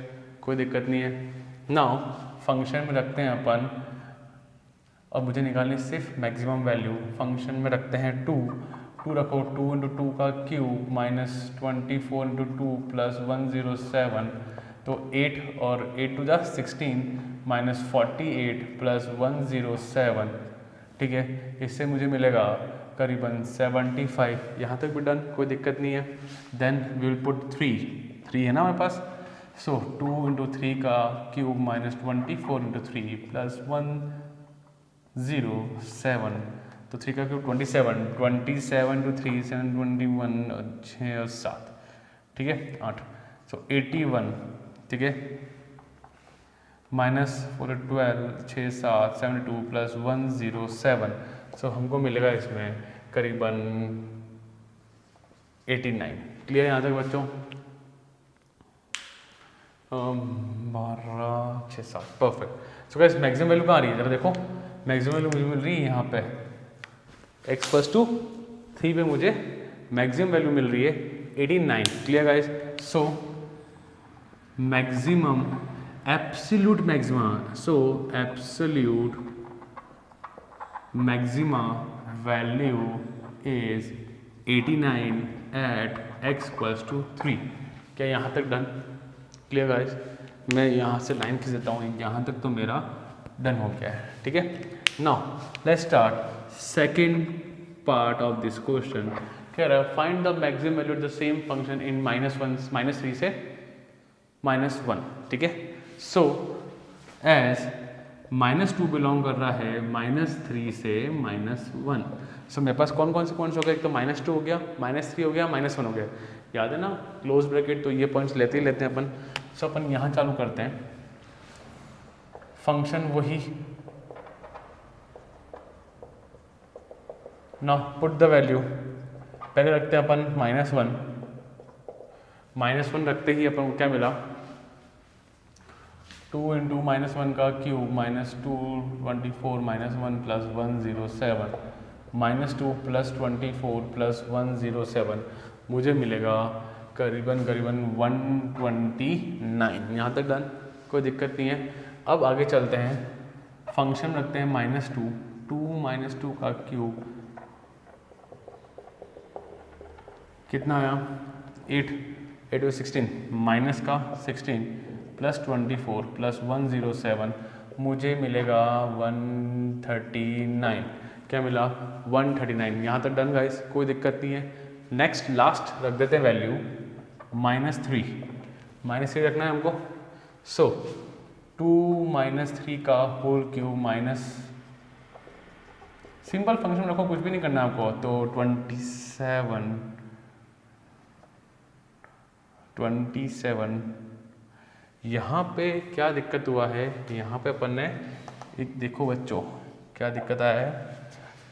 कोई दिक्कत नहीं है। नाउ फंक्शन में रखते हैं अपन, और मुझे निकालनी सिर्फ मैक्सिमम वैल्यू। फंक्शन में रखते हैं 2 रखो, 2 × 2 का क्यूब -24 × 2 + 107, तो 8 और 8 × 16 -48 + 107। ठीक है, इससे मुझे मिलेगा करीबन 75। यहाँ तक भी डन, कोई दिक्कत नहीं है। देन वी विल पुट 3 है ना हमारे पास। सो 2 × 3 का क्यूब -24 × 3 + 107, तो 3 का क्यूब 27 × 3 7 21 6 और 7, ठीक है 8, सो 81। ठीक है, -4 12 6 7 72 + 107, सो हमको मिलेगा इसमें करीबन 89। क्लियर यहाँ तक बच्चों? 12 6 7 perfect. So guys maximum value कहाँ आ रही है, जरा देखो। मैक्सिमम वैल्यू मुझे मिल रही है यहाँ पे x = 3 पे मुझे मैक्सिमम वैल्यू मिल रही है 89। Clear guys? So maximum absolute maxima, so absolute maxima value is 89 at x = 3। क्या यहाँ तक डन? Clear guys? मैं यहाँ से लाइन खींच देता हूँ, यहाँ तक तो मेरा डन हो गया है। ठीक है, now let's start second part of this question. कह रहा है find the maximum value the same function in -3 से -1। ठीक है, सो एज -2 बिलोंग कर रहा है -3 से -1। सो मेरे पास कौन कौन से पॉइंट्स हो गए, एक तो -2 हो गया, -3 हो गया, -1 हो गया। याद है ना क्लोज ब्रैकेट, तो ये पॉइंट्स लेते ही लेते हैं अपन। सो अपन यहाँ चालू करते हैं फंक्शन वही। नाउ पुट द वैल्यू, पहले रखते हैं अपन -1। -1 रखते ही अपन को क्या मिला, 2 × -1 का क्यूब -224 -1 + 107, -2 + 24 + 107, मुझे मिलेगा करीबन 129। यहाँ तक डन, कोई दिक्कत नहीं है। अब आगे चलते हैं, फंक्शन रखते हैं -2। 2 - 2 का क्यूब कितना आया, 8 8 × 16 माइनस का 16 + 24 + 107, मुझे मिलेगा 139। क्या मिला, 139। यहाँ तक डन गाइस, कोई दिक्कत नहीं है। नेक्स्ट लास्ट रख देते हैं वैल्यू -3 रखना है हमको। सो 2 - 3 का whole cube minus, simple function रखो, कुछ भी नहीं करना आपको। तो 27 यहाँ पे क्या दिक्कत हुआ है, यहाँ पे अपन ने एक देखो बच्चों क्या दिक्कत आया है,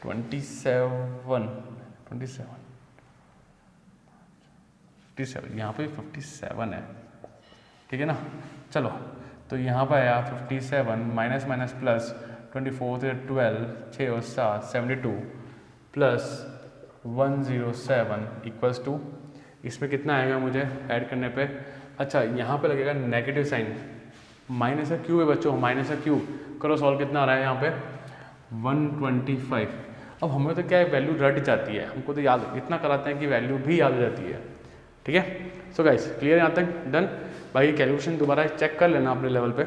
57 यहाँ पे 57 है, ठीक है ना। चलो तो यहाँ पर आया 57 माइनस माइनस प्लस 24 से 12 6 और 7 72 प्लस 107 इक्वल्स टू, इसमें कितना आएगा मुझे ऐड करने पे, अच्छा यहाँ पे लगेगा नेगेटिव साइन, माइनस का क्यू है बच्चों, माइनस का क्यू करो सॉल्व, कितना आ रहा है यहाँ पे 125। अब हमें तो क्या है वैल्यू रट जाती है, हमको तो याद इतना कराते हैं कि वैल्यू भी याद हो जाती है, ठीक है। सो गाइस क्लियर यहाँ तक, डन। बाकी कैलकुलेशन दोबारा चेक कर लेना अपने लेवल पे,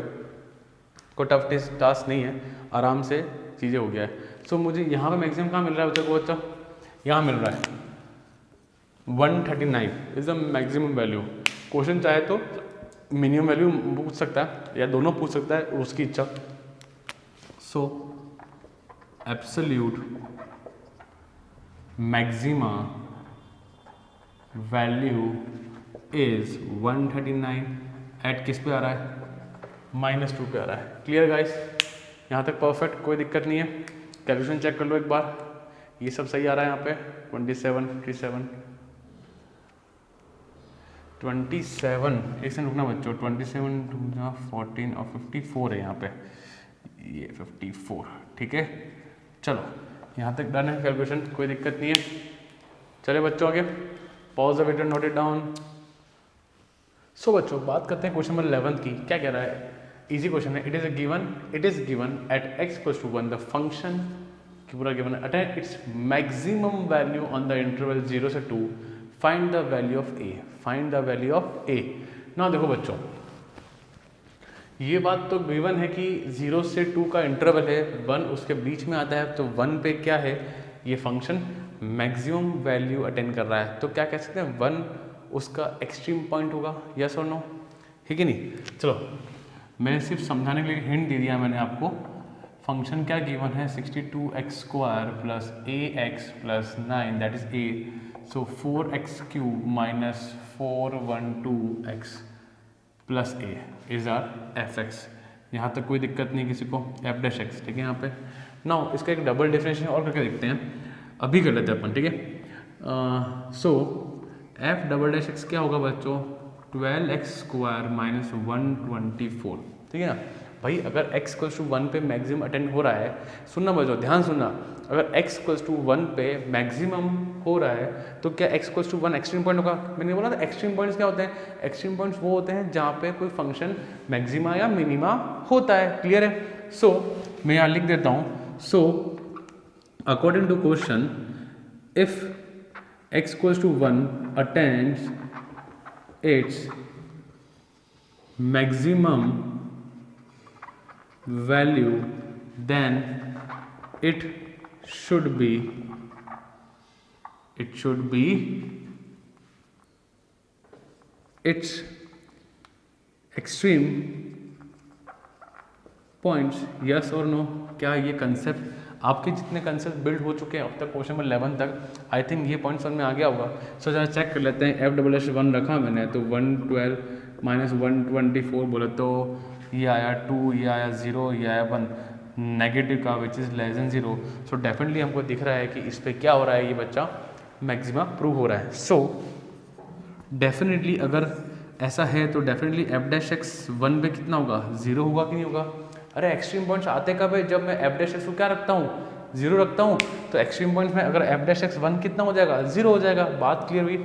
कोई टफ टास्क नहीं है, आराम से चीज़ें हो गया है। सो मुझे यहाँ पे मैक्सिमम कहाँ मिल रहा है बच्चों को, अच्छा यहाँ मिल रहा है 139 is the maximum value. Question चाहे तो मिनिमम वैल्यू पूछ सकता है या दोनों पूछ सकता है, उसकी इच्छा। So absolute maxima value is 139 at किस पे आ रहा है, -2 पे आ रहा है। क्लियर गाइस, यहाँ तक परफेक्ट, कोई दिक्कत नहीं है। कैलकुलेशन चेक कर लो एक बार, ये सब सही आ रहा है यहाँ पे 27 57 27, एक सेकंड रुकना बच्चों, 27 2 14 और 54 है यहाँ पे, ये 54, ठीक है। चलो यहाँ तक डन है कैलकुलेशन, कोई दिक्कत नहीं है। चले बच्चों आगे, pause the video, note it down. So बच्चों बात करते हैं क्वेश्चन नंबर 11 की, क्या कह रहा है, इजी क्वेश्चन है। It is given at x = 1 the function की पूरा given attain its maximum value on the interval 0 से 2, find the value of a, find the value of a। ना देखो बच्चों ये बात तो गिवन है कि 0 से 2 का इंटरवल है, 1 उसके बीच में आता है, तो 1 पे क्या है, ये फंक्शन मैक्सिमम वैल्यू अटेन कर रहा है, तो क्या कह सकते हैं 1 उसका एक्सट्रीम पॉइंट होगा, यस और नो, ठीक है नहीं। चलो मैंने सिर्फ समझाने के लिए हिंट दे दिया मैंने आपको, फंक्शन क्या गिवन है 62x² plus ax plus 9 that is a, so 4x³ minus 412x plus a is our fx। यहाँ तक कोई दिक्कत नहीं किसी को, f'(x), ठीक है। यहाँ पे नाउ इसका एक डबल डिफरेंशिएशन और करके देखते हैं, अभी कर लेते हैं अपन, ठीक है। सो f'(x) क्या होगा बच्चों, 12x² माइनस 124, ठीक है ना भाई। अगर x = 1 पे मैक्सिमम अटेंड हो रहा है, सुनना बच्चों ध्यान सुनना, अगर x = 1 पे मैक्सिमम हो रहा है तो क्या x = 1 एक्सट्रीम पॉइंट होगा। मैंने बोला था एक्सट्रीम पॉइंट्स क्या होते हैं, एक्सट्रीम पॉइंट्स वो होते हैं जहाँ पे कोई फंक्शन मैक्सिमा या मिनिमा होता है, क्लियर है। सो मैं यहाँ लिख देता हूँ, so according to question if x = 1 attains its maximum value then it should be its extreme points, yes or no। क्या ये कंसेप्ट आपके जितने कंसेप्ट बिल्ड हो चुके हैं अब तक क्वेश्चन नंबर 11 तक, आई थिंक ये पॉइंट समझ में आ गया होगा। सो जरा चेक कर लेते हैं, f'(1) रखा मैंने तो 112 माइनस 124 बोले तो ये आया 2, ये आया 0, ये आया 1 नेगेटिव का which is less than 0। So definitely हमको दिख रहा है कि इस पर क्या हो रहा है, ये बच्चा मैक्सिमा प्रूव हो रहा है। सो डेफिनेटली अगर ऐसा है तो डेफिनेटली f'(x) 1 पे कितना होगा, 0 होगा कि नहीं होगा। अरे एक्सट्रीम पॉइंट्स आते कब है, जब मैं f'(x) को क्या रखता हूँ, 0 रखता हूँ, तो एक्सट्रीम पॉइंट्स में अगर f'(x) 1 कितना हो जाएगा, 0 हो जाएगा। बात क्लियर हुई।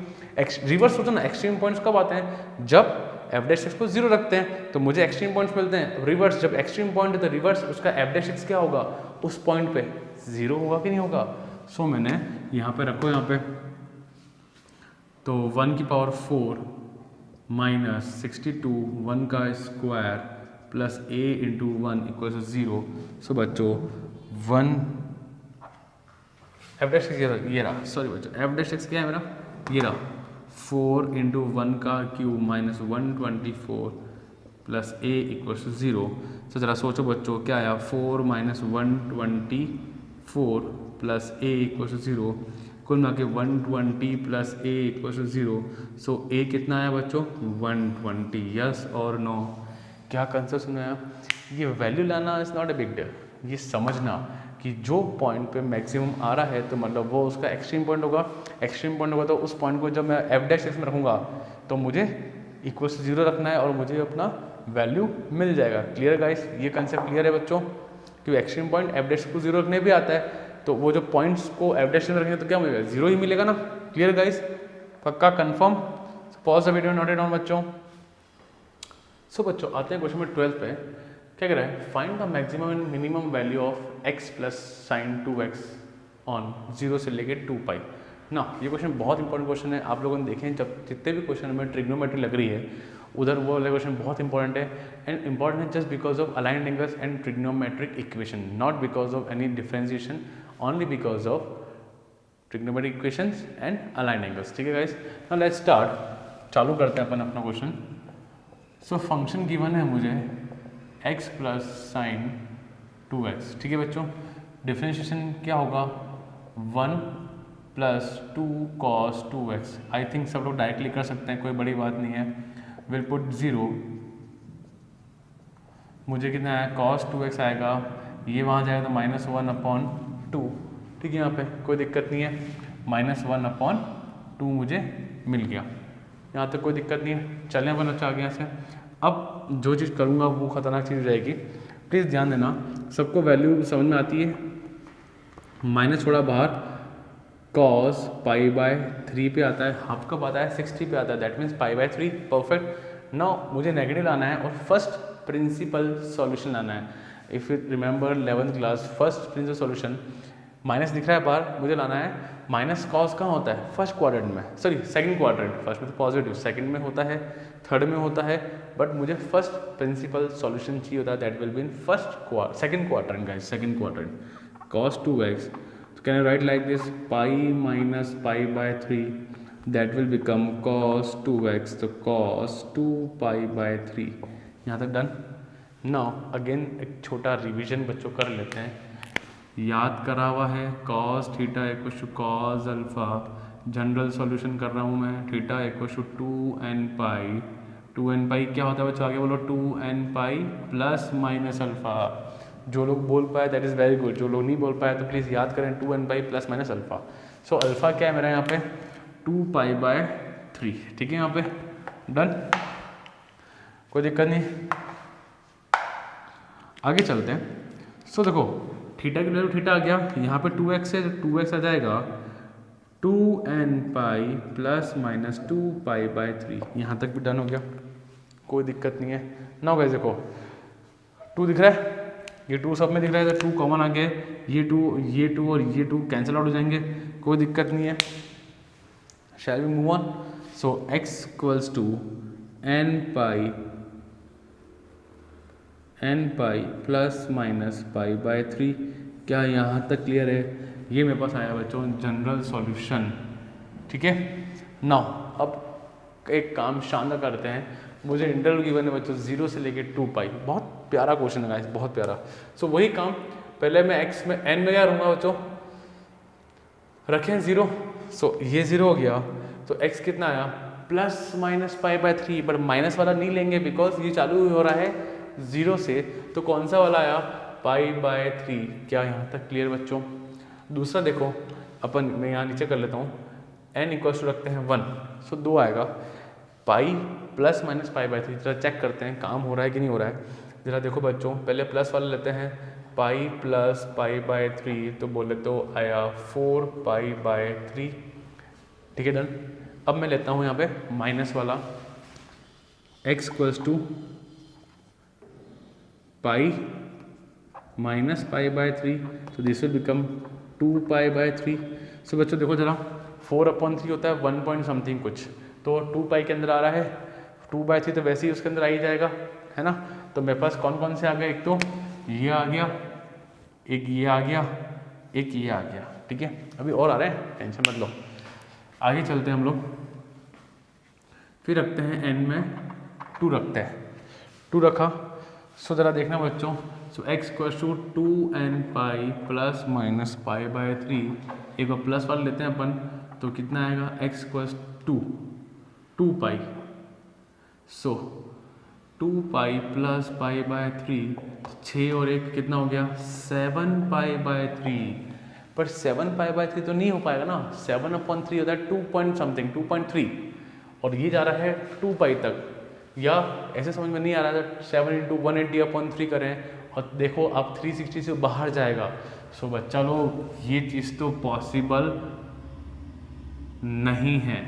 रिवर्स सोचो ना, एक्सट्रीम पॉइंट्स कब आते हैं, जब f'(x) को 0 रखते हैं तो मुझे एक्सट्रीम पॉइंट्स मिलते हैं। रिवर्स जब एक्सट्रीम पॉइंट है तो रिवर्स उसका f'(x) क्या होगा, उस पॉइंट पे 0 होगा कि नहीं होगा। सो मैंने यहाँ पे रखो, यहाँ पे तो 1⁴ माइनस 62 1 का स्क्वायर प्लस a × 1 = 0। सो बच्चों 1 f'(x) ये रहा, सॉरी बच्चों f'(x) क्या है मेरा, ये रहा 4 × 1 का क्यूब माइनस 124 प्लस a = 0। तो जरा सोचो बच्चों क्या आया, 4 - 124 प्लस a = 0, कुल मिला के 120 प्लस a = 0। सो a कितना आया बच्चों, 120, यस और नो। क्या कंसेप्ट समझाया? ये वैल्यू लाना is not a big deal, ये समझना कि जो पॉइंट पे मैक्सिमम आ रहा है तो मतलब वो उसका एक्सट्रीम पॉइंट होगा। एक्सट्रीम पॉइंट होगा तो उस पॉइंट को जब मैं एफ डैश में रखूँगा तो मुझे इक्वल टू 0 रखना है और मुझे अपना वैल्यू मिल जाएगा। क्लियर गाइस, ये कंसेप्ट क्लियर है बच्चों? क्योंकि एक्सट्रीम पॉइंट एफ डैश को 0 रखने भी आता है, तो वो जो पॉइंट्स को एफ डैश में रखेंगे तो क्या मिलेगा? 0 ही मिलेगा ना। क्लियर गाइस, पक्का confirm? Pause the video, note it down बच्चों। सो बच्चों आते हैं क्वेश्चन नंबर 12 पे। क्या कह रहा है? Find the maximum and minimum value of x plus sign 2x on 0 से लेके 2 पाई ना। ये क्वेश्चन बहुत इंपॉर्टेंट क्वेश्चन है। आप लोगों ने देखें जब जितने भी क्वेश्चन में ट्रिग्नोमेट्री लग रही है उधर वो वाला क्वेश्चन बहुत इंपॉर्टेंट है। एंड इंपॉर्टेंट है just because of aligned angles and trigonometric equation, not because of any differentiation, only because of trigonometric equations and aligned angles. ठीक है गाइस, नाउ लेट्स स्टार्ट। चालू करते हैं अपन अपना क्वेश्चन। सो फंक्शन गिवन है मुझे x plus sign 2x। ठीक है बच्चों, डिफ्रेंशिएशन क्या होगा? 1 plus 2 cos 2x। I think सब लोग डायरेक्टली कर सकते हैं, कोई बड़ी बात नहीं है। विल पुट 0, मुझे कितना है? कॉस 2x आएगा, ये वहाँ जाएगा तो -1/2। ठीक है, यहाँ पे कोई दिक्कत नहीं है। -1/2 मुझे मिल गया, यहाँ तक कोई दिक्कत नहीं है। चलें अपन अच्छा आगे यहाँ से। अब जो चीज़ करूँगा वो खतरनाक चीज़ रहेगी, प्लीज़ ध्यान देना। सबको वैल्यू समझ में आती है? माइनस थोड़ा बाहर, कॉस π/3 पे आता है, हाफ कब आता है? 60 पे आता है, दैट मीन्स π/3। परफेक्ट। नाउ मुझे नेगेटिव लाना है और फर्स्ट प्रिंसिपल सॉल्यूशन लाना है। If you remember 11th class, first principle solution, minus दिख रहा है बाहर, मुझे लाना है माइनस कॉस कहाँ होता है? फर्स्ट क्वाड्रेंट में, सॉरी सेकंड क्वाड्रेंट। फर्स्ट में तो पॉजिटिव, सेकंड में होता है, थर्ड में होता है, बट मुझे फर्स्ट प्रिंसिपल सॉल्यूशन चाहिए होता है, that will be in second quadrant guys, second quadrant. cos 2x, so can I write like this? Pi minus π/3, that will become cos 2x, तो cos 2 π/3। यहाँ तक डन। नाउ अगेन एक छोटा revision बच्चों कर लेते हैं। याद करा हुआ है cos theta equal to cos alpha, general solution कर रहा हूँ मैं। Theta equal to 2n pi, 2n pi क्या होता है बच्चों? आगे बोलो, 2n pi plus minus alpha. जो लोग बोल पाए दैट इज़ वेरी गुड, जो लोग नहीं बोल पाए तो प्लीज़ याद करें 2n pi plus minus alpha. So alpha क्या है मेरा यहाँ पे? 2 π/3। ठीक है, यहाँ पे डन, कोई दिक्कत नहीं। आगे चलते हैं। सो देखो थीटा की वैल्यू थीटा आ गया, यहाँ पे 2x है तो 2x आ जाएगा 2n पाई प्लस माइनस 2 π/3। यहाँ तक भी डन हो गया, कोई दिक्कत नहीं है। ना गाइस देखो 2 दिख रहा है, ये 2 सब में दिख रहा है, तो 2 कॉमन आ गया, ये 2 और ये 2 कैंसिल आउट हो जाएंगे, कोई दिक्कत नहीं है। Shall we move on? So x equals to n pi plus minus π/3। क्या यहाँ तक क्लियर है? ये मेरे पास आया बच्चों जनरल सॉल्यूशन। ठीक है, नाउ अब एक काम शानदार करते हैं। मुझे इंटरवल गिवन है बच्चों 0 से लेके 2 पाई, बहुत प्यारा क्वेश्चन है गाइस, बहुत प्यारा। सो वही काम, पहले मैं x में n में क्या रहूँगा बच्चों? रखें 0, सो ये 0 हो गया, तो x कितना आया? प्लस माइनस π/3, बट माइनस वाला नहीं लेंगे बिकॉज ये चालू हो रहा है 0 से, तो कौन सा वाला आया? π/3। क्या यहाँ तक क्लियर बच्चों? दूसरा देखो अपन, मैं यहाँ नीचे कर लेता हूँ, n इक्वल्स टू रखते हैं 1, सो 2 आएगा, पाई प्लस माइनस π/3। जरा चेक करते हैं काम हो रहा है कि नहीं हो रहा है। जरा देखो बच्चों, पहले प्लस वाला लेते हैं, पाई प्लस π/3, तो बोले तो आया 4 π/3। ठीक है डन। अब मैं लेता हूँ यहाँ पे माइनस वाला, x equals to pi minus π/3, तो दिस विल बिकम 2 π/3। सो बच्चों देखो जरा, 4/3 होता है 1 पॉइंट समथिंग कुछ, तो 2 पाई के अंदर आ रहा है, 2/3 तो वैसे ही उसके अंदर आ ही जाएगा, है ना। तो मेरे पास कौन कौन से आ गए? एक तो ये आ गया, एक ये आ गया, एक ये आ गया। ठीक है, अभी और आ रहे हैं, टेंशन मत लो। आगे चलते हैं हम लोग, फिर रखते हैं n में 2 रखते हैं, 2 रखा। सो ज़रा देखना बच्चों, so x equals to 2n pi plus minus π/3, एक बार प्लस वाला लेते हैं अपन, तो कितना आएगा? x equals to 2 pi. So 2 pi plus pi by 3, 6 और 1 कितना हो गया 7 पाई बाय 3, पर 7 पाई बाय 3 तो नहीं हो पाएगा ना, 7/3 होता है 2 पॉइंट समथिंग 2.3 और ये जा रहा है 2 पाई तक, या ऐसे समझ में नहीं आ रहा था 7 इंटू 180/3 करें और देखो अब 360 से बाहर जाएगा। सो बच्चा लोग ये चीज़ तो पॉसिबल नहीं है,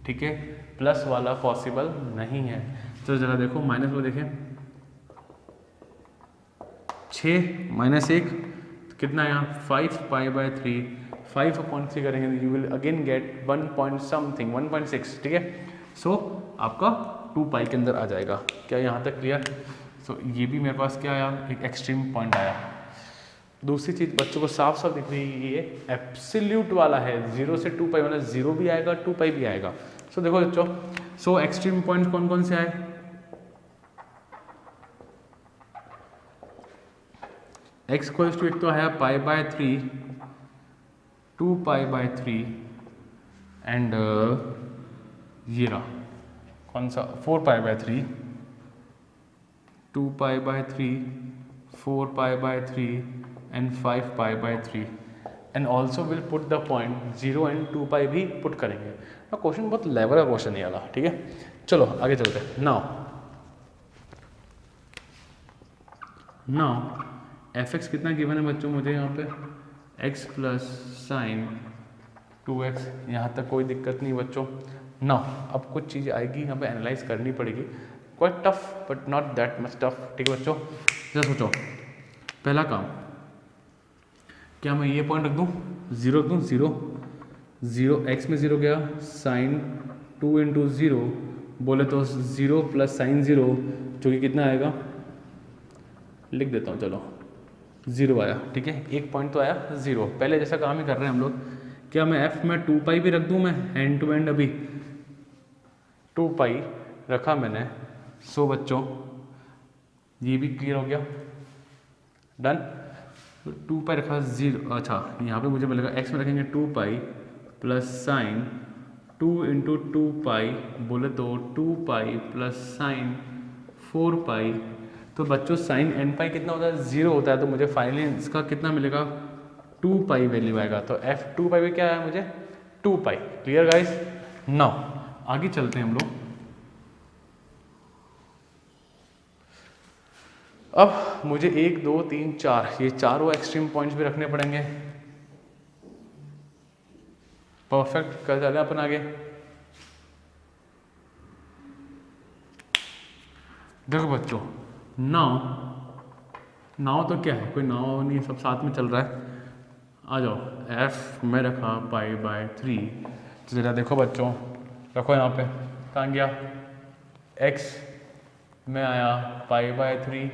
ठीक है, प्लस वाला पॉसिबल नहीं है। तो ज़रा देखो माइनस को देखें, 6 माइनस 1 कितना है यहाँ 5 पाई बाय 3, 5/3 करेंगे you will again get 1 point something 1.6, ठीक है। सो आपका 2 पाई के अंदर आ जाएगा। क्या यहाँ तक क्लियर? सो ये भी मेरे पास क्या आया, एक एक्सट्रीम पॉइंट आया। दूसरी चीज़ बच्चों को साफ साफ दिख रही है, ये एब्सोल्यूट वाला है, 0 से 2 पाई मतलब 0 भी आएगा 2 पाई भी आएगा। सो देखो बच्चों, सो एक्सट्रीम पॉइंट कौन कौन से आए, x इक्वल्स टू एक तो आया पाई बाय 3, 2 पाई बाय 3 एंड ये रहा कौन सा 4 पाई by 3, 2 pi by 3, 4 pi by 3 and 5 pi by 3 and also will put the point 0 and 2 पाई भी पुट करेंगे। ना क्वेश्चन बहुत लेवल का क्वेश्चन है वाला, ठीक है। चलो आगे चलते हैं। नाउ fx कितना गिवन है बच्चों मुझे यहाँ पे, x प्लस साइन 2x, यहाँ तक कोई दिक्कत नहीं बच्चों। नाउ अब कुछ चीज़ें आएगी यहाँ पे एनालाइज करनी पड़ेगी, quite tough but not that much tough, ठीक है बच्चों। जरा सोचो, पहला काम, क्या मैं ये पॉइंट रख दूँ 0 रख दूँ, 0 x में 0 गया, साइन 2 इंटू 0 बोले तो 0 प्लस साइन 0 जो कि कितना आएगा, लिख देता हूँ चलो, 0 आया, ठीक है। एक पॉइंट तो आया 0, पहले जैसा काम ही कर रहे हैं हम लोग। क्या मैं f में 2 पाई भी रख दूँ, मैं एंड टू एंड अभी 2 पाई रखा मैंने। सो बच्चों ये भी क्लियर हो गया, डन। 2 पाई रखा 0, अच्छा यहाँ पे मुझे मिलेगा x में रखेंगे 2 पाई प्लस साइन 2 इंटू 2 पाई बोले तो 2 पाई प्लस साइन 4 पाई। तो बच्चों साइन एन पाई कितना होता है 0 होता है, तो मुझे फाइनली इसका कितना मिलेगा 2 पाई वैल्यू आएगा। तो f 2 पाई में क्या आया मुझे 2 पाई। Clear guys? नाउ आगे चलते हैं हम लोग। अब मुझे 1 2 3 4 ये चारों एक्सट्रीम पॉइंट्स भी रखने पड़ेंगे। परफेक्ट, कर चले अपन आगे। देखो बच्चों, नाउ तो क्या है, कोई नाउ नहीं, सब साथ में चल रहा है। आ जाओ, f में रखा पाई बाय 3, तो जरा देखो बच्चों, रखो यहाँ पे, कहाँ गया, x में आया पाई by 3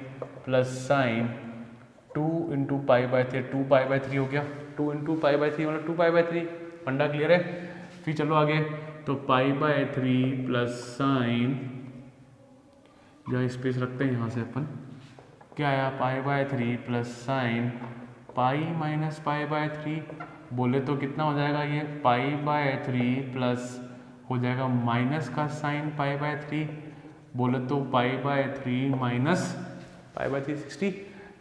plus sign 2 into pi by 3, 2 pi by 3 हो गया, 2 इंटू पाई बाय 3 मतलब 2 पाई बाय 3। फंडा क्लियर है? फिर चलो आगे, तो पाई बाय 3 प्लस साइन, जहाँ स्पेस रखते हैं यहाँ से अपन, क्या आया पाई by 3 plus sine pi minus pi by 3 बोले तो कितना हो जाएगा ये पाई बाय 3 प्लस हो जाएगा माइनस का साइन पाई बाय 3 बोले तो पाई बाय 3 माइनस पाई बाय 3 60,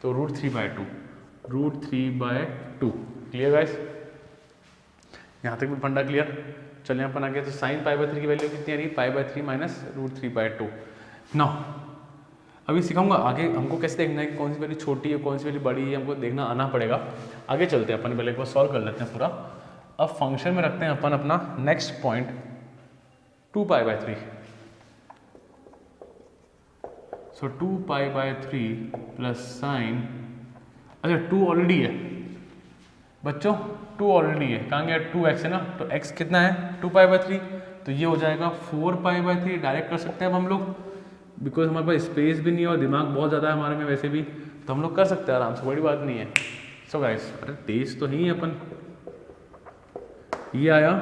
तो √3/2, √3/2। Clear guys? यहाँ तक भी फंडा क्लियर? चलिए अपन आगे। तो साइन पाई बाय 3 की वैल्यू कितनी आ रही है, पाई बाय 3 माइनस √3/2। नाउ अभी सिखाऊंगा आगे हमको कैसे देखना है कि कौन सी वैल्यू छोटी है कौन सी वैल्यू बड़ी है, हमको देखना आना पड़ेगा। आगे चलते हैं अपन, पहले को सॉल्व कर लेते हैं पूरा। अब फंक्शन में रखते हैं अपन अपना next point 2 pi by 3। So 2 pi by 3 plus sign, अच्छा 2 ऑलरेडी है बच्चों, 2 ऑलरेडी है, कहाँ गया 2x है ना, तो x कितना है 2 पाई बाय 3, तो ये हो जाएगा 4 पाई बाय 3। डायरेक्ट कर सकते हैं अब हम लोग, बिकॉज हमारे पास स्पेस भी नहीं है और दिमाग बहुत ज़्यादा है हमारे में वैसे भी, तो हम लोग कर सकते हैं आराम से, बड़ी बात नहीं है। सो गाइस, अरे तेज तो ही है अपन। ये आया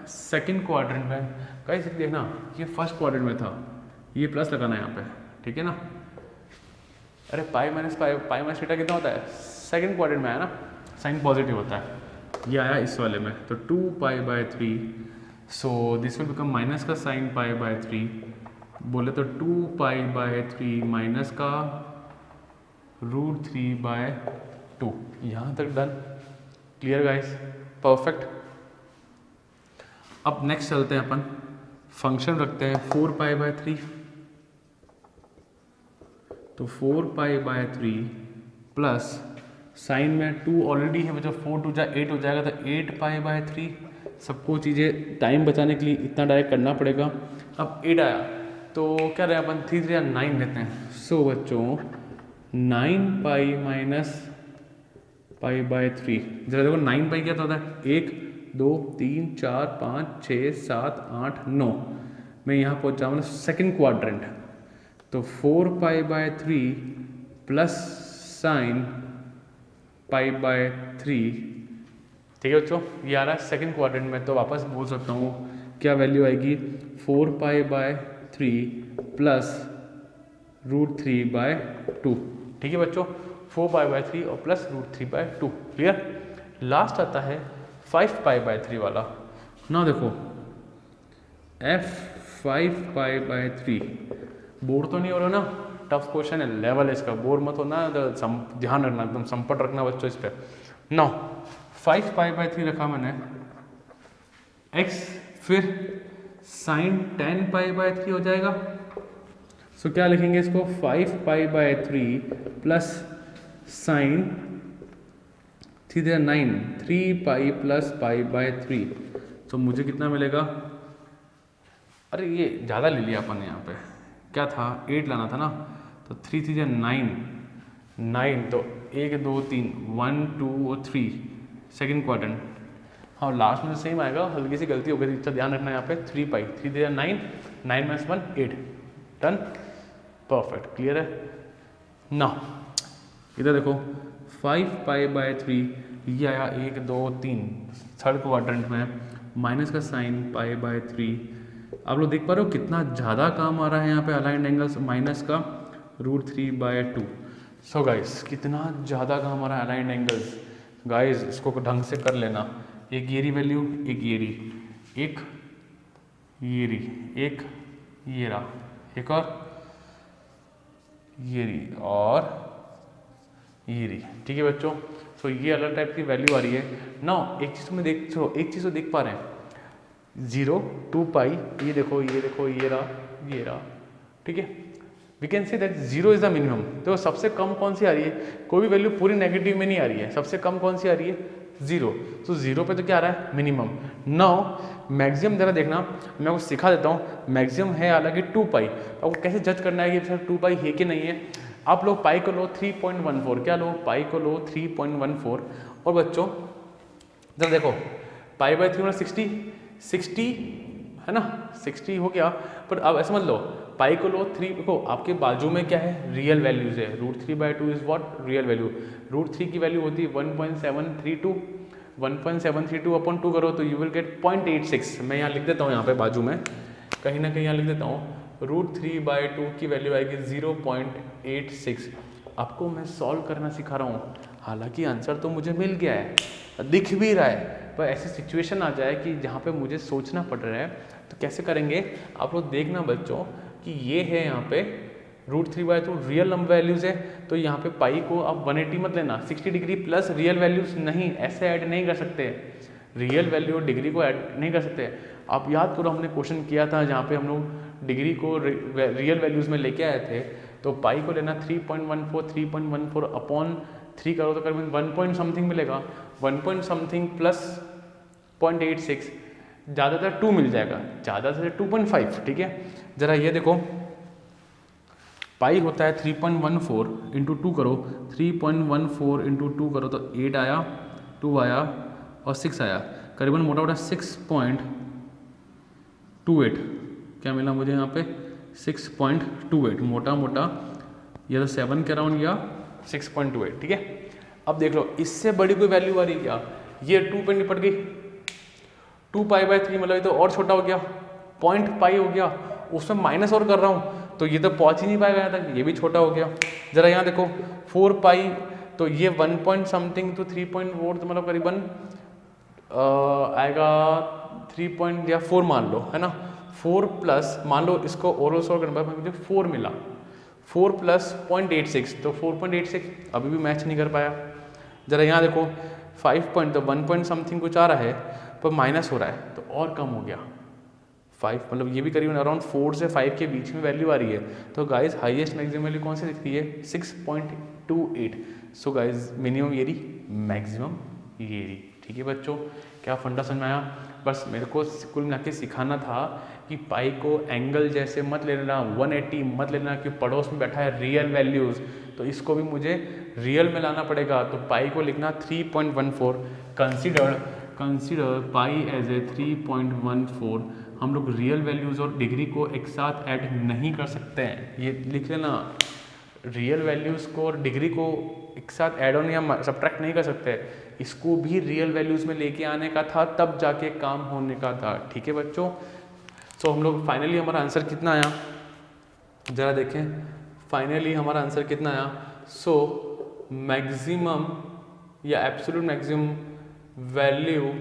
सेकंड क्वाड्रेंट में, गाइस देखना ये फर्स्ट क्वाड्रेंट में था, ये प्लस लगाना है यहाँ पे, ठीक है ना। अरे पाई माइनस थीटा कितना होता है, सेकंड क्वाड्रेंट में आया ना, साइन पॉजिटिव होता है। ये आया इस वाले में, तो 2 पाई by 3, so this will become minus का साइन पाई बाय 3 बोले तो 2π/3 माइनस का √3/2। यहाँ तक डन, क्लियर गाइस, परफेक्ट। अब नेक्स्ट चलते हैं अपन, फंक्शन रखते हैं 4π/3। तो 4π/3 प्लस साइन में 2 ऑलरेडी है, मतलब 4 2 8 हो जाएगा, तो 8π/3। सबको चीज़ें टाइम बचाने के लिए इतना डायरेक्ट करना पड़ेगा। अब 8 आया तो क्या रहे अपन 3 3 9 लेते हैं। सो बच्चों 9π माइनस π/3, जरा देखो 9π क्या होता है, 1 2 3 4 5 6 7 8 9, मैं यहाँ पहुँचा मतलब सेकेंड क्वाड्रेंट। तो 4π/3 प्लस साइन π/3, ठीक है बच्चों, ये आ रहा है सेकेंड क्वाड्रेंट में। तो वापस बोल सकता हूँ क्या वैल्यू आएगी, 4π/3 प्लस √3/2। ठीक है बच्चों, 4π/3 और प्लस √3/2, क्लियर। लास्ट आता है 5π/3 वाला। ना देखो f 5π/3, बोर तो नहीं हो रहा ना, टफ क्वेश्चन है, लेवल है इसका, बोर मत होना, ध्यान रखना, एकदम संपट रखना बच्चों इस पर। 5π/3 रखा मैंने x, फिर साइन 10π/3 हो जाएगा। सो क्या लिखेंगे इसको, 5π/3 प्लस साइन 9 3π प्लस π/3। तो मुझे कितना मिलेगा, अरे ये ज़्यादा ले लिया अपन यहाँ पे, क्या था 8 लाना था ना, तो 3 3 9, तो 1 2 3 1 2 और 3 सेकेंड क्वाड्रेंट। हाँ लास्ट में सेम आएगा, हल्की सी गलती हो गई थी, अच्छा ध्यान रखना यहाँ पे। 3π 3 3 9 9 - 1 8, डन, परफेक्ट, क्लियर है ना। इधर देखो 5π/3, ये आया 1 2 3 थर्ड क्वाड्रेंट में, माइनस का साइन π/3। आप लोग देख पा रहे हो कितना ज़्यादा काम आ रहा है यहाँ पे अलाइंड एंगल्स, माइनस का √3/2। सो गाइस कितना ज़्यादा काम आ रहा है अलाइंड एंगल्स गाइस, इसको ढंग से कर लेना। एक ये रही वैल्यू, एक ये रही, एक ये रही, एक ये रहा, एक और ये रही, और ये रही, ठीक है बच्चों। तो ये अलग टाइप की वैल्यू आ रही है ना। एक चीज़ में देख, चलो एक चीज़ तो देख पा रहे हैं, 0 2π, ये देखो ये देखो ये रहा, ठीक है। We can say that 0 is the minimum. तो सबसे कम कौन सी आ रही है, कोई भी वैल्यू पूरी नेगेटिव में नहीं आ रही है, सबसे कम कौन सी आ रही है 0। तो 0 पे तो क्या आ रहा है, मिनिमम। नाउ मैक्सिमम जरा देखना, मैं आपको सिखा देता हूँ। मैक्सिमम है हालांकि 2π, आपको कैसे जज करना है कि सर 2π है कि नहीं है। आप लोग पाई को लो 3.14, क्या लो, पाई को लो 3.14। और बच्चों जरा देखो π/3 मतलब 60 है ना, 60 हो गया। पर अब ऐसा मत लो, पाई को लो 3, देखो आपके बाजू में क्या है, रियल वैल्यूज है। √3/2 इज व्हाट, रियल वैल्यू। √3 की वैल्यू होती है 1.732, 1.732 अपॉन 2 करो तो यू विल गेट 0.86। मैं यहाँ लिख देता हूँ, यहाँ पे बाजू में कहीं ना कहीं यहाँ लिख देता हूँ, √3/2 की वैल्यू आएगी 0.86। आपको मैं सॉल्व करना सिखा रहा हूँ, हालांकि आंसर तो मुझे मिल गया है, दिख भी रहा है, पर ऐसी सिचुएशन आ जाए कि जहाँ पे मुझे सोचना पड़ रहा है, तो कैसे करेंगे आप लोग देखना बच्चों कि ये है यहाँ पे √3/2 रियल नंबर वैल्यूज़ है। तो यहाँ पे पाई को आप 180 मत लेना, 60 डिग्री प्लस रियल वैल्यूज़ नहीं, ऐसे ऐड नहीं कर सकते, रियल वैल्यू और डिग्री को ऐड नहीं कर सकते। आप याद करो हमने क्वेश्चन किया था जहाँ पे हम लोग डिग्री को रियल वैल्यूज़ में लेके आए थे। तो पाई को लेना 3.14 अपॉन 3 करो तो करीबन 1 पॉइंट समथिंग मिलेगा, 1 पॉइंट समथिंग प्लस 0.86, ज़्यादातर 2 मिल जाएगा, ज़्यादा से 2.5, ठीक है। ज़रा ये देखो पाई होता है 3.14 इंटू 2 करो, 3.14 इंटू 2 करो तो 8 आया, 2 आया और 6 आया, करीबन मोटा मोटा 6.28 क्या मिला मुझे यहाँ पे, 6.28 मोटा मोटा, या तो 7 के अराउंड या 6.28, ठीक है। अब देख लो इससे बड़ी कोई वैल्यू आ रही है क्या, ये 2 पे निपट गई, 2π/3 मतलब ये तो और छोटा हो गया, 0.π हो गया, उसमें माइनस और कर रहा हूँ तो ये तो पहुँच ही नहीं पाएगा यहाँ तक, ये भी छोटा हो गया। जरा यहाँ देखो 4π, तो ये 1 पॉइंट समथिंग तो 3.4 तो मतलब करीबन आएगा 3 पॉइंट या 4 मान लो, है ना, 4 प्लस, मान लो इसको ओरल सॉल्व करने पर मुझे 4 मिला, 4 प्लस 0.86, तो 4.86 अभी भी मैच नहीं कर पाया। ज़रा यहाँ देखो 5 पॉइंट, तो 1 पॉइंट समथिंग कुछ आ रहा है पर माइनस हो रहा है, तो और कम हो गया 5, मतलब ये भी करीबन अराउंड 4 से 5 के बीच में वैल्यू आ रही है। तो गाइज हाईएस्ट मैक्सिमम वैल्यू कौन सी दिखती है? 6.28। सो गाइज मिनिमम ये रही, मैक्सिमम ये रही। ठीक है बच्चों, क्या फंडा समझ में आया? बस मेरे को कुल मिला के सिखाना था कि पाई को एंगल जैसे मत ले लेना, 180 मत लेना कि पड़ोस में बैठा है रियल वैल्यूज़, तो इसको भी मुझे रियल में लाना पड़ेगा। तो पाई को लिखना 3.14, कंसिडर पाई एज ए 3.14। हम लोग रियल वैल्यूज़ और डिग्री को एक साथ ऐड नहीं कर सकते हैं, ये लिख लेना। रियल वैल्यूज़ को और डिग्री को एक साथ ऐड ऑन या सब्ट्रैक्ट नहीं कर सकते, इसको भी रियल वैल्यूज़ में लेके आने का था, तब जाके काम होने का था। ठीक है बच्चों, सो हम लोग फाइनली हमारा आंसर कितना आया, ज़रा देखें फाइनली हमारा आंसर कितना आया। सो मैक्सिमम या एब्सोल्यूट मैक्सिमम वैल्यू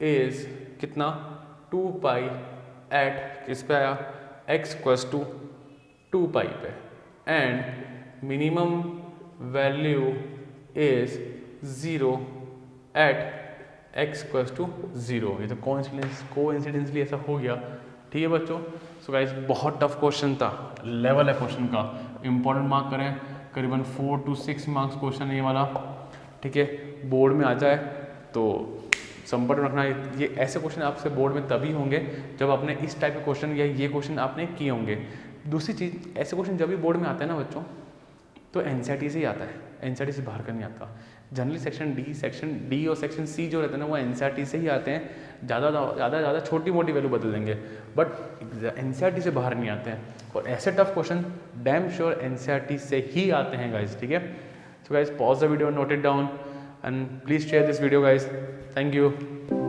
इज़ कितना? 2 पाई एट किस पे आया? x इक्वल्स टू 2 पाई पे, and minimum value is 0 at x equals to 0। ये तो कोइंसिडेंसली ऐसा हो गया। ठीक है बच्चों, सो गाइस बहुत टफ क्वेश्चन था, लेवल है क्वेश्चन का, इंपॉर्टेंट मार्क करें, करीबन 4 to 6 मार्क्स क्वेश्चन है ये वाला। ठीक है, बोर्ड में आ जाए तो संपर्क रखना। ये ऐसे क्वेश्चन आपसे बोर्ड में तभी होंगे जब आपने इस टाइप के क्वेश्चन या ये क्वेश्चन आपने किए होंगे। दूसरी चीज़, ऐसे क्वेश्चन जब भी बोर्ड में आते हैं ना बच्चों, तो एनसीईआरटी से ही आता है, एनसीईआरटी से बाहर का नहीं आता। जनरली सेक्शन डी और सेक्शन सी जो रहते हैं ना, वो एनसीईआरटी से ही आते हैं। ज़्यादा छोटी मोटी वैल्यू बदल देंगे, बट एनसीईआरटी से बाहर नहीं आते हैं। और ऐसे tough question damn sure NCERT से ही आते हैं गाइज। ठीक है, so guys pause the video, note it down, and please share this video guys. Thank you.